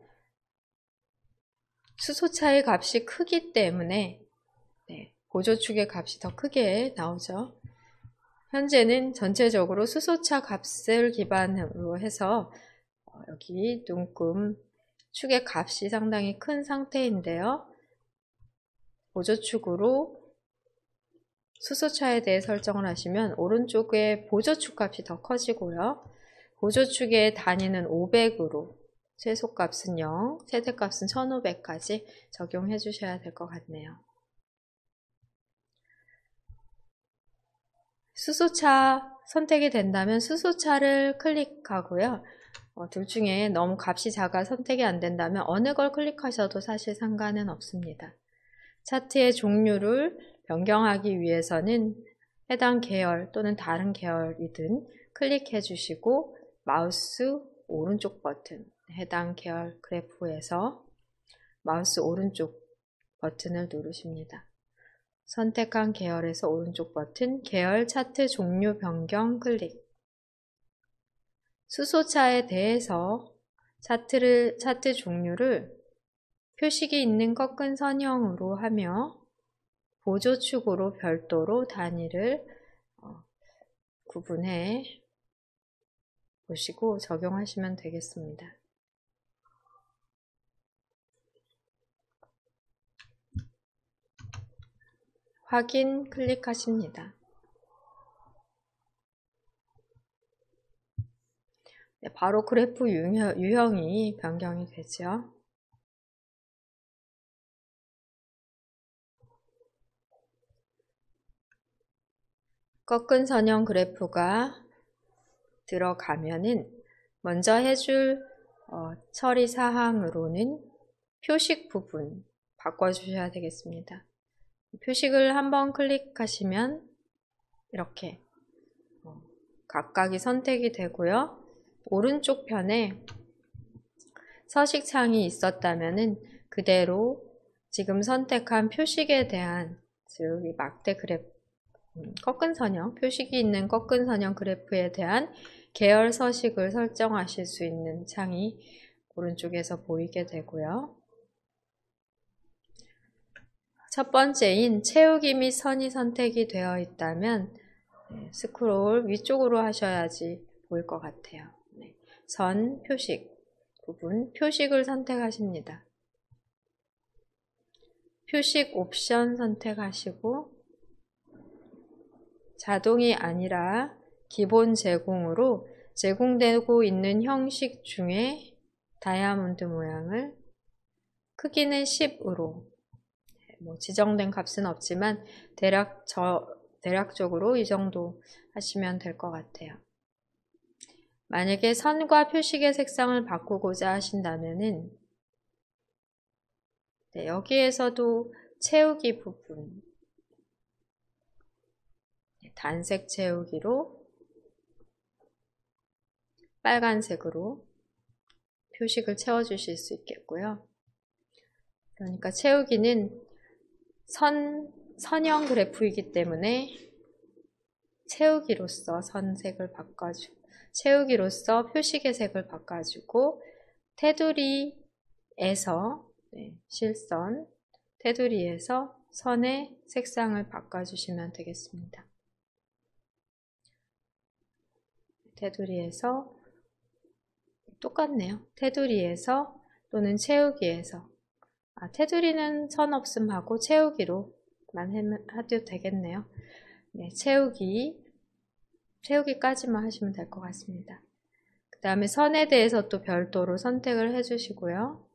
수소차의 값이 크기 때문에 보조축의 값이 더 크게 나오죠. 현재는 전체적으로 수소차 값을 기반으로 해서 여기 눈금 축의 값이 상당히 큰 상태인데요. 보조축으로 수소차에 대해 설정을 하시면 오른쪽에 보조축 값이 더 커지고요. 보조축의 단위는 500으로 최소값은 0, 최대값은 1500까지 적용해 주셔야 될 것 같네요. 수소차 선택이 된다면 수소차를 클릭하고요. 둘 중에 너무 값이 작아 선택이 안 된다면 어느 걸 클릭하셔도 사실 상관은 없습니다. 차트의 종류를 변경하기 위해서는 해당 계열 또는 다른 계열이든 클릭해 주시고 마우스 오른쪽 버튼, 해당 계열 그래프에서 마우스 오른쪽 버튼을 누르십니다. 선택한 계열에서 오른쪽 버튼, 계열 차트 종류 변경 클릭. 수소차에 대해서 차트 종류를 표식이 있는 꺾은 선형으로 하며 보조축으로 별도로 단위를 구분해 보시고 적용하시면 되겠습니다. 확인 클릭하십니다. 바로 그래프 유형이 변경이 되죠. 꺾은 선형 그래프가 들어가면은 먼저 해줄 처리 사항으로는 표식 부분 바꿔주셔야 되겠습니다. 표식을 한번 클릭하시면 이렇게 각각이 선택이 되고요. 오른쪽 편에 서식창이 있었다면은 그대로 지금 선택한 표식에 대한 즉 이 막대 그래프 꺾은 선형, 표식이 있는 꺾은 선형 그래프에 대한 계열 서식을 설정하실 수 있는 창이 오른쪽에서 보이게 되고요. 첫 번째인 채우기 및 선이 선택이 되어 있다면 스크롤 위쪽으로 하셔야지 보일 것 같아요. 선, 표식 부분, 표식을 선택하십니다. 표식 옵션 선택하시고 자동이 아니라 기본 제공으로 제공되고 있는 형식 중에 다이아몬드 모양을 크기는 10으로 지정된 값은 없지만 대략적으로 이 정도 하시면 될 것 같아요. 만약에 선과 표식의 색상을 바꾸고자 하신다면은 여기에서도 채우기 부분 단색 채우기로 빨간색으로 표식을 채워주실 수 있겠고요. 그러니까 채우기는 선형 그래프이기 때문에 채우기로서 선색을 바꿔주고, 채우기로서 표식의 색을 바꿔주고, 테두리에서 실선, 테두리에서 선의 색상을 바꿔주시면 되겠습니다. 테두리에서 똑같네요. 테두리에서 또는 채우기에서, 테두리는 선 없음하고 채우기로만 해도 되겠네요. 네, 채우기까지만 하시면 될 것 같습니다. 그 다음에 선에 대해서 또 별도로 선택을 해주시고요.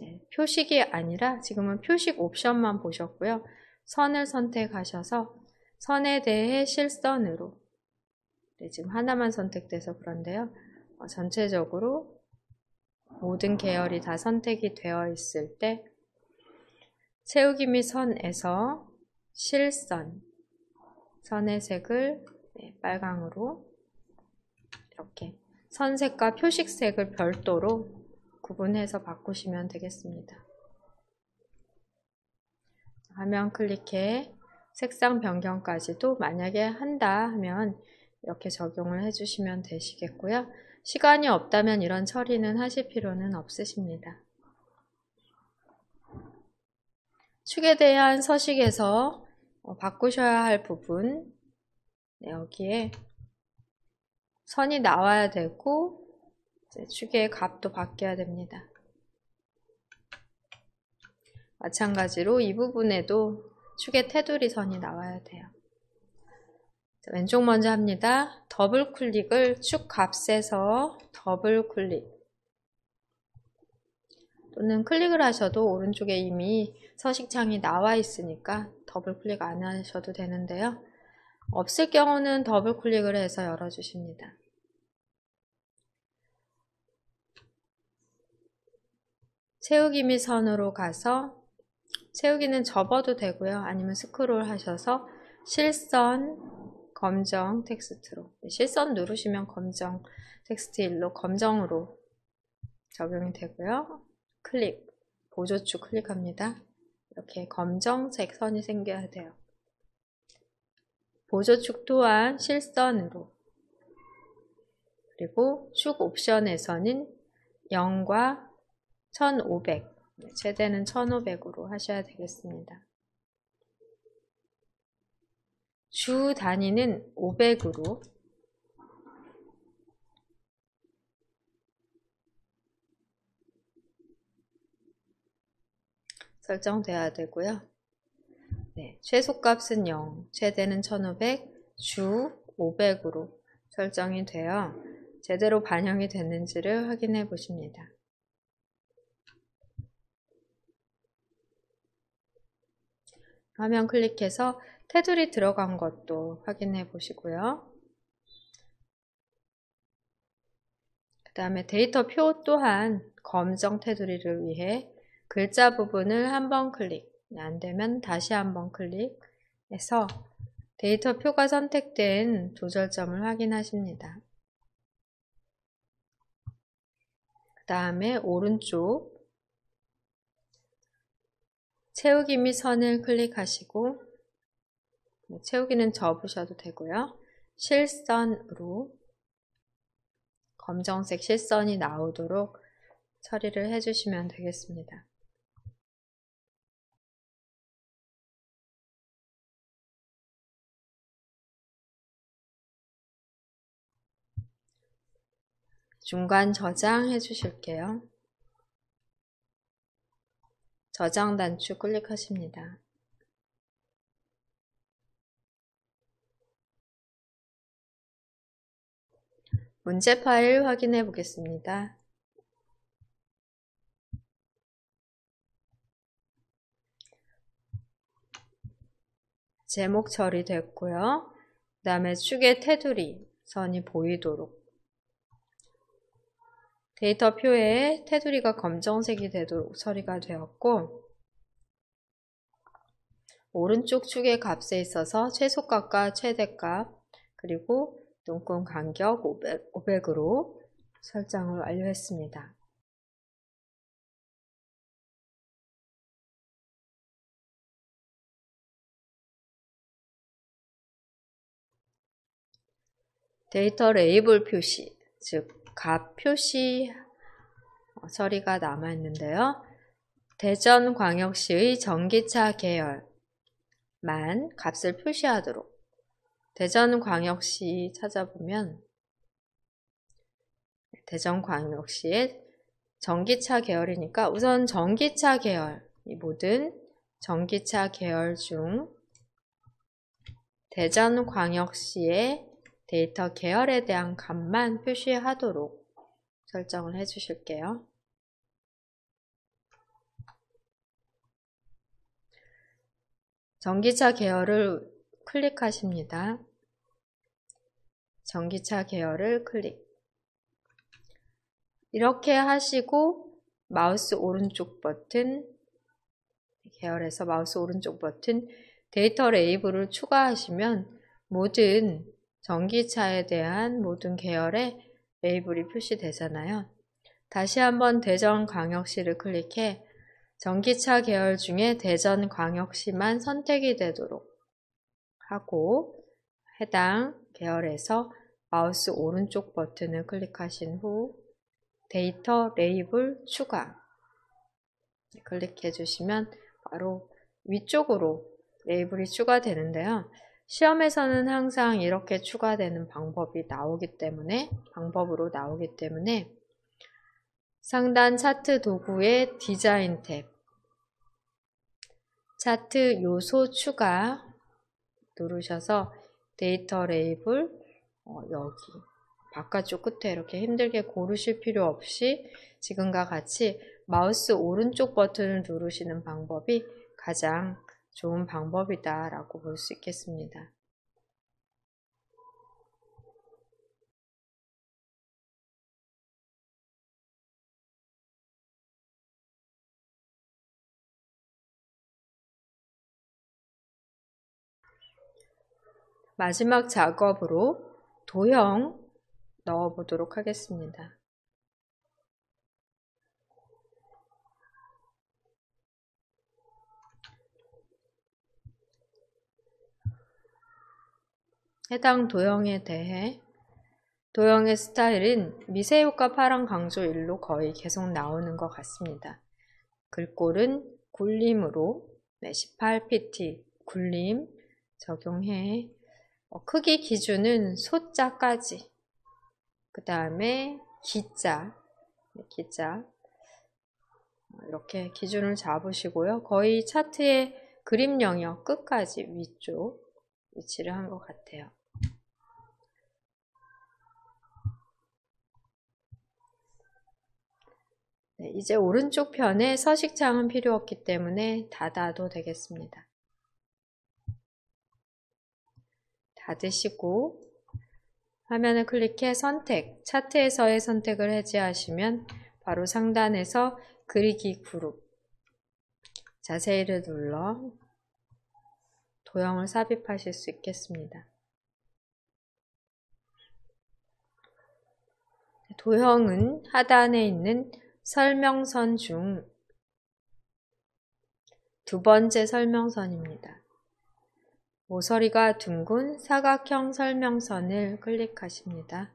네, 표식이 아니라 지금은 표식 옵션만 보셨고요. 선을 선택하셔서 선에 대해 실선으로, 네, 지금 하나만 선택돼서 그런데요. 전체적으로 모든 계열이 다 선택이 되어 있을 때 채우기 및 선에서 실선, 선의 색을 빨강으로 이렇게 선색과 표식색을 별도로 구분해서 바꾸시면 되겠습니다. 화면 클릭해 색상 변경까지도 만약에 한다 하면 이렇게 적용을 해주시면 되시겠고요. 시간이 없다면 이런 처리는 하실 필요는 없으십니다. 축에 대한 서식에서 바꾸셔야 할 부분, 여기에 선이 나와야 되고 축의 값도 바뀌어야 됩니다. 마찬가지로 이 부분에도 축의 테두리 선이 나와야 돼요. 왼쪽 먼저 합니다. 더블 클릭을 축 값에서 더블 클릭 또는 클릭을 하셔도 오른쪽에 이미 서식창이 나와 있으니까 더블 클릭 안 하셔도 되는데요. 없을 경우는 더블 클릭을 해서 열어주십니다. 채우기 및 선으로 가서 채우기는 접어도 되고요. 아니면 스크롤 하셔서 실선 검정 텍스트로, 실선 누르시면 검정 텍스트 일로 검정으로 적용이 되고요. 클릭, 보조축 클릭합니다. 이렇게 검정색 선이 생겨야 돼요. 보조축 또한 실선으로, 그리고 축 옵션에서는 0과 1500, 최대는 1500으로 하셔야 되겠습니다. 주 단위는 500으로, 설정돼야 되고요. 네, 최소값은 0, 최대는 1500, 주 500으로 설정이 되어 제대로 반영이 됐는지를 확인해 보십니다. 화면 클릭해서 테두리 들어간 것도 확인해 보시고요. 그 다음에 데이터 표 또한 검정 테두리를 위해 글자 부분을 한번 클릭, 안되면 다시 한번 클릭해서 데이터 표가 선택된 조절점을 확인하십니다. 그 다음에 오른쪽 채우기 및 선을 클릭하시고, 채우기는 접으셔도 되고요. 실선으로 검정색 실선이 나오도록 처리를 해주시면 되겠습니다. 중간 저장해 주실게요. 저장 단추 클릭하십니다. 문제 파일 확인해 보겠습니다. 제목 처리됐고요. 그 다음에 축의 테두리 선이 보이도록 데이터 표에 테두리가 검정색이 되도록 처리가 되었고, 오른쪽 축의 값에 있어서 최소값과 최대값 그리고 눈금 간격 500으로 설정을 완료했습니다. 데이터 레이블 표시, 즉 값 표시 처리가 남아있는데요. 대전광역시의 전기차 계열만 값을 표시하도록 대전광역시 찾아보면 대전광역시의 전기차 계열이니까 우선 전기차 계열, 이 모든 전기차 계열 중 대전광역시의 데이터 계열에 대한 값만 표시하도록 설정을 해 주실게요. 전기차 계열을 클릭하십니다. 전기차 계열을 클릭. 이렇게 하시고 마우스 오른쪽 버튼, 계열에서 마우스 오른쪽 버튼 데이터 레이블을 추가하시면 모든 전기차에 대한 모든 계열의 레이블이 표시되잖아요. 다시 한번 대전광역시를 클릭해 전기차 계열 중에 대전광역시만 선택이 되도록 하고 해당 계열에서 마우스 오른쪽 버튼을 클릭하신 후 데이터 레이블 추가 클릭해 주시면 바로 위쪽으로 레이블이 추가되는데요. 시험에서는 항상 이렇게 추가되는 방법으로 나오기 때문에 상단 차트 도구의 디자인 탭, 차트 요소 추가 누르셔서 데이터 레이블 여기 바깥쪽 끝에 이렇게 힘들게 고르실 필요 없이 지금과 같이 마우스 오른쪽 버튼을 누르시는 방법이 가장 좋은 방법이다 라고 볼 수 있겠습니다. 마지막 작업으로 도형 넣어 보도록 하겠습니다. 해당 도형에 대해 도형의 스타일은 미세효과 파란 강조 1로 거의 계속 나오는 것 같습니다. 글꼴은 굴림으로 18pt 굴림 적용해 크기 기준은 소자까지 그 다음에 기자 이렇게 기준을 잡으시고요. 거의 차트의 그림 영역 끝까지 위쪽 위치를 한 것 같아요. 네, 이제 오른쪽 편에 서식창은 필요 없기 때문에 닫아도 되겠습니다. 닫으시고 화면을 클릭해 선택, 차트에서의 선택을 해제하시면 바로 상단에서 그리기 그룹 자세히를 눌러 도형을 삽입하실 수 있겠습니다. 도형은 하단에 있는 설명선 중 두 번째 설명선입니다. 모서리가 둥근 사각형 설명선을 클릭하십니다.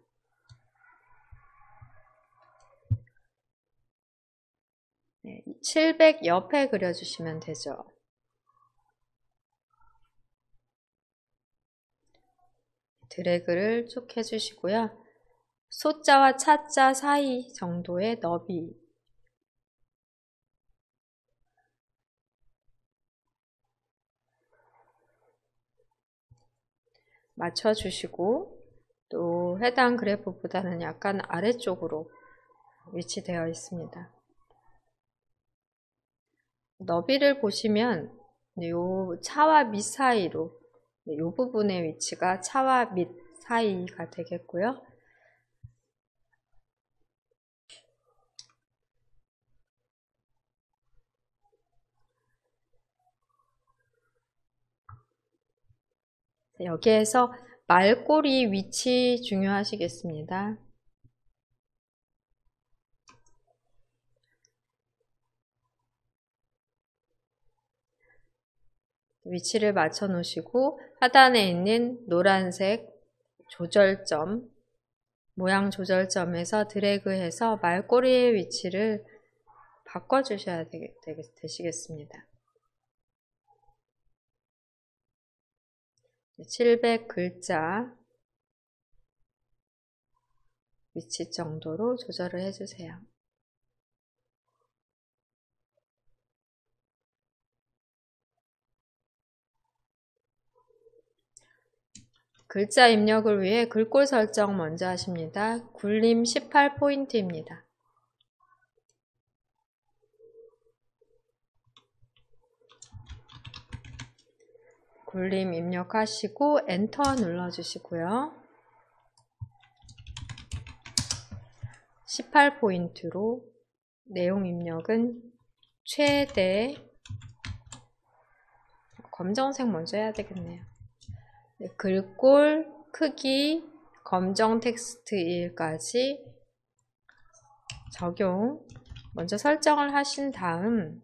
네, 700 옆에 그려주시면 되죠. 드래그를 쭉 해주시고요. 소자와 차자 사이 정도의 너비 맞춰주시고 또 해당 그래프보다는 약간 아래쪽으로 위치되어 있습니다. 너비를 보시면 이 차와 밑 사이로 이 부분의 위치가 차와 밑 사이가 되겠고요. 여기에서 말꼬리 위치 중요하시겠습니다. 위치를 맞춰 놓으시고 하단에 있는 노란색 조절점, 모양 조절점에서 드래그해서 말꼬리의 위치를 바꿔주셔야 되시겠습니다. 700 글자 위치 정도로 조절을 해주세요. 글자 입력을 위해 글꼴 설정 먼저 하십니다. 굴림 18포인트입니다. 굴림 입력하시고 엔터 눌러주시고요. 18포인트로 내용 입력은 최대, 검정색 먼저 해야 되겠네요. 글꼴 크기 검정 텍스트 1까지 적용 먼저 설정을 하신 다음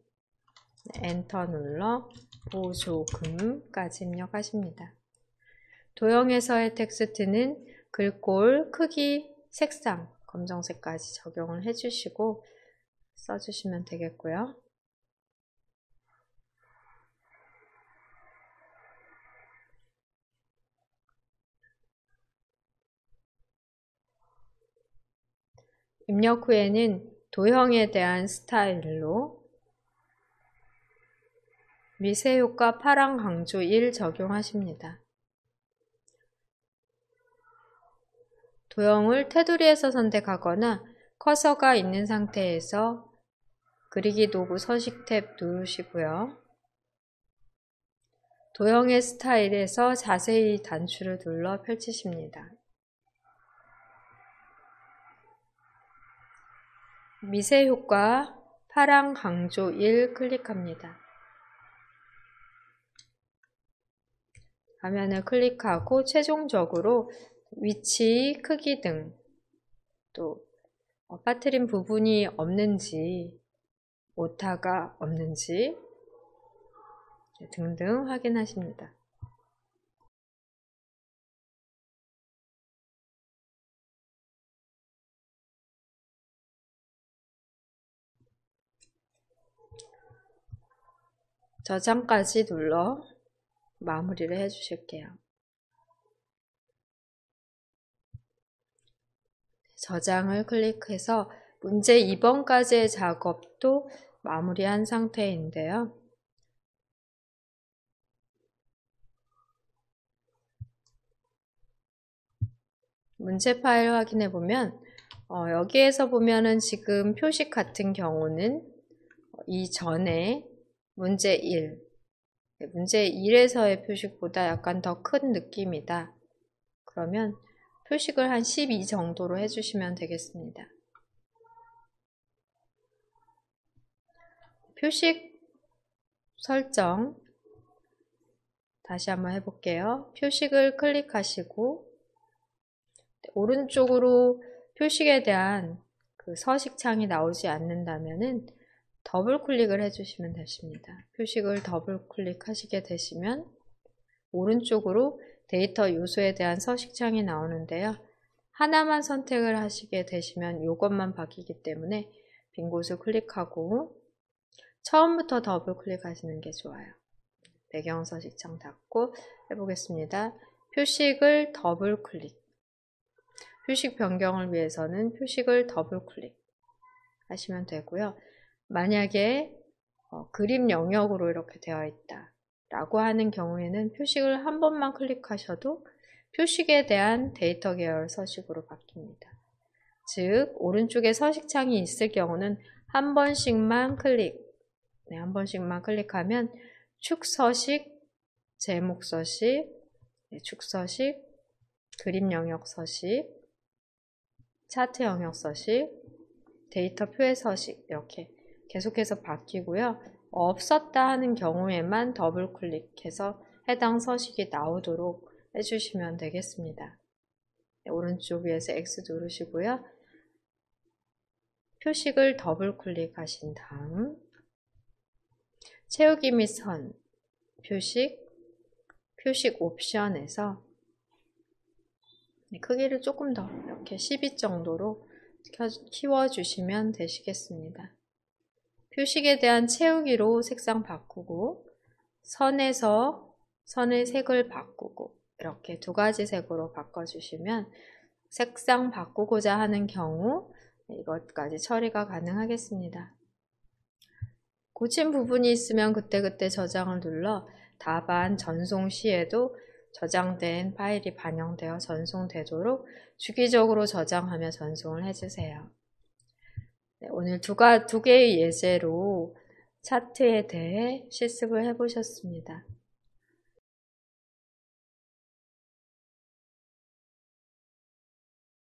엔터 눌러 보조금까지 입력하십니다. 도형에서의 텍스트는 글꼴 크기 색상 검정색까지 적용을 해주시고 써주시면 되겠고요. 입력 후에는 도형에 대한 스타일로 미세효과 파랑 강조 1 적용하십니다. 도형을 테두리에서 선택하거나 커서가 있는 상태에서 그리기 도구 서식 탭 누르시고요. 도형의 스타일에서 자세히 단추를 눌러 펼치십니다. 미세효과 파랑 강조 1 클릭합니다. 화면을 클릭하고 최종적으로 위치, 크기 등 또 빠뜨린 부분이 없는지, 오타가 없는지 등등 확인하십니다. 저장까지 눌러 마무리를 해주실게요. 저장을 클릭해서 문제 2번까지의 작업도 마무리한 상태인데요. 문제 파일 확인해 보면 여기에서 보면은 지금 표식 같은 경우는 이전에 문제 1, 문제 1에서의 표식보다 약간 더 큰 느낌이다. 그러면 표식을 한 12 정도로 해주시면 되겠습니다. 표식 설정 다시 한번 해볼게요. 표식을 클릭하시고 오른쪽으로 표식에 대한 그 서식창이 나오지 않는다면은 더블 클릭을 해주시면 되십니다. 표식을 더블 클릭하시게 되시면 오른쪽으로 데이터 요소에 대한 서식창이 나오는데요. 하나만 선택을 하시게 되시면 이것만 바뀌기 때문에 빈 곳을 클릭하고 처음부터 더블 클릭하시는 게 좋아요. 배경 서식창 닫고 해보겠습니다. 표식을 더블 클릭. 표식 변경을 위해서는 표식을 더블 클릭 하시면 되고요. 만약에 그림 영역으로 이렇게 되어 있다 라고 하는 경우에는 표식을 한 번만 클릭하셔도 표식에 대한 데이터 계열 서식으로 바뀝니다. 즉 오른쪽에 서식창이 있을 경우는 한 번씩만 한 번씩만 클릭하면 축 서식, 제목 서식, 축 서식, 그림 영역 서식, 차트 영역 서식, 데이터 표의 서식 이렇게 계속해서 바뀌고요. 없었다 하는 경우에만 더블 클릭해서 해당 서식이 나오도록 해주시면 되겠습니다. 네, 오른쪽 위에서 X 누르시고요. 표식을 더블 클릭하신 다음 채우기 및 선, 표식 옵션에서 크기를 조금 더 이렇게 12 정도로 키워주시면 되시겠습니다. 표식에 대한 채우기로 색상 바꾸고 선의 색을 바꾸고 이렇게 두 가지 색으로 바꿔주시면 색상 바꾸고자 하는 경우 이것까지 처리가 가능하겠습니다. 고친 부분이 있으면 그때그때 저장을 눌러 답안 전송 시에도 저장된 파일이 반영되어 전송되도록 주기적으로 저장하며 전송을 해주세요. 네, 오늘 두 개의 예제로 차트에 대해 실습을 해보셨습니다.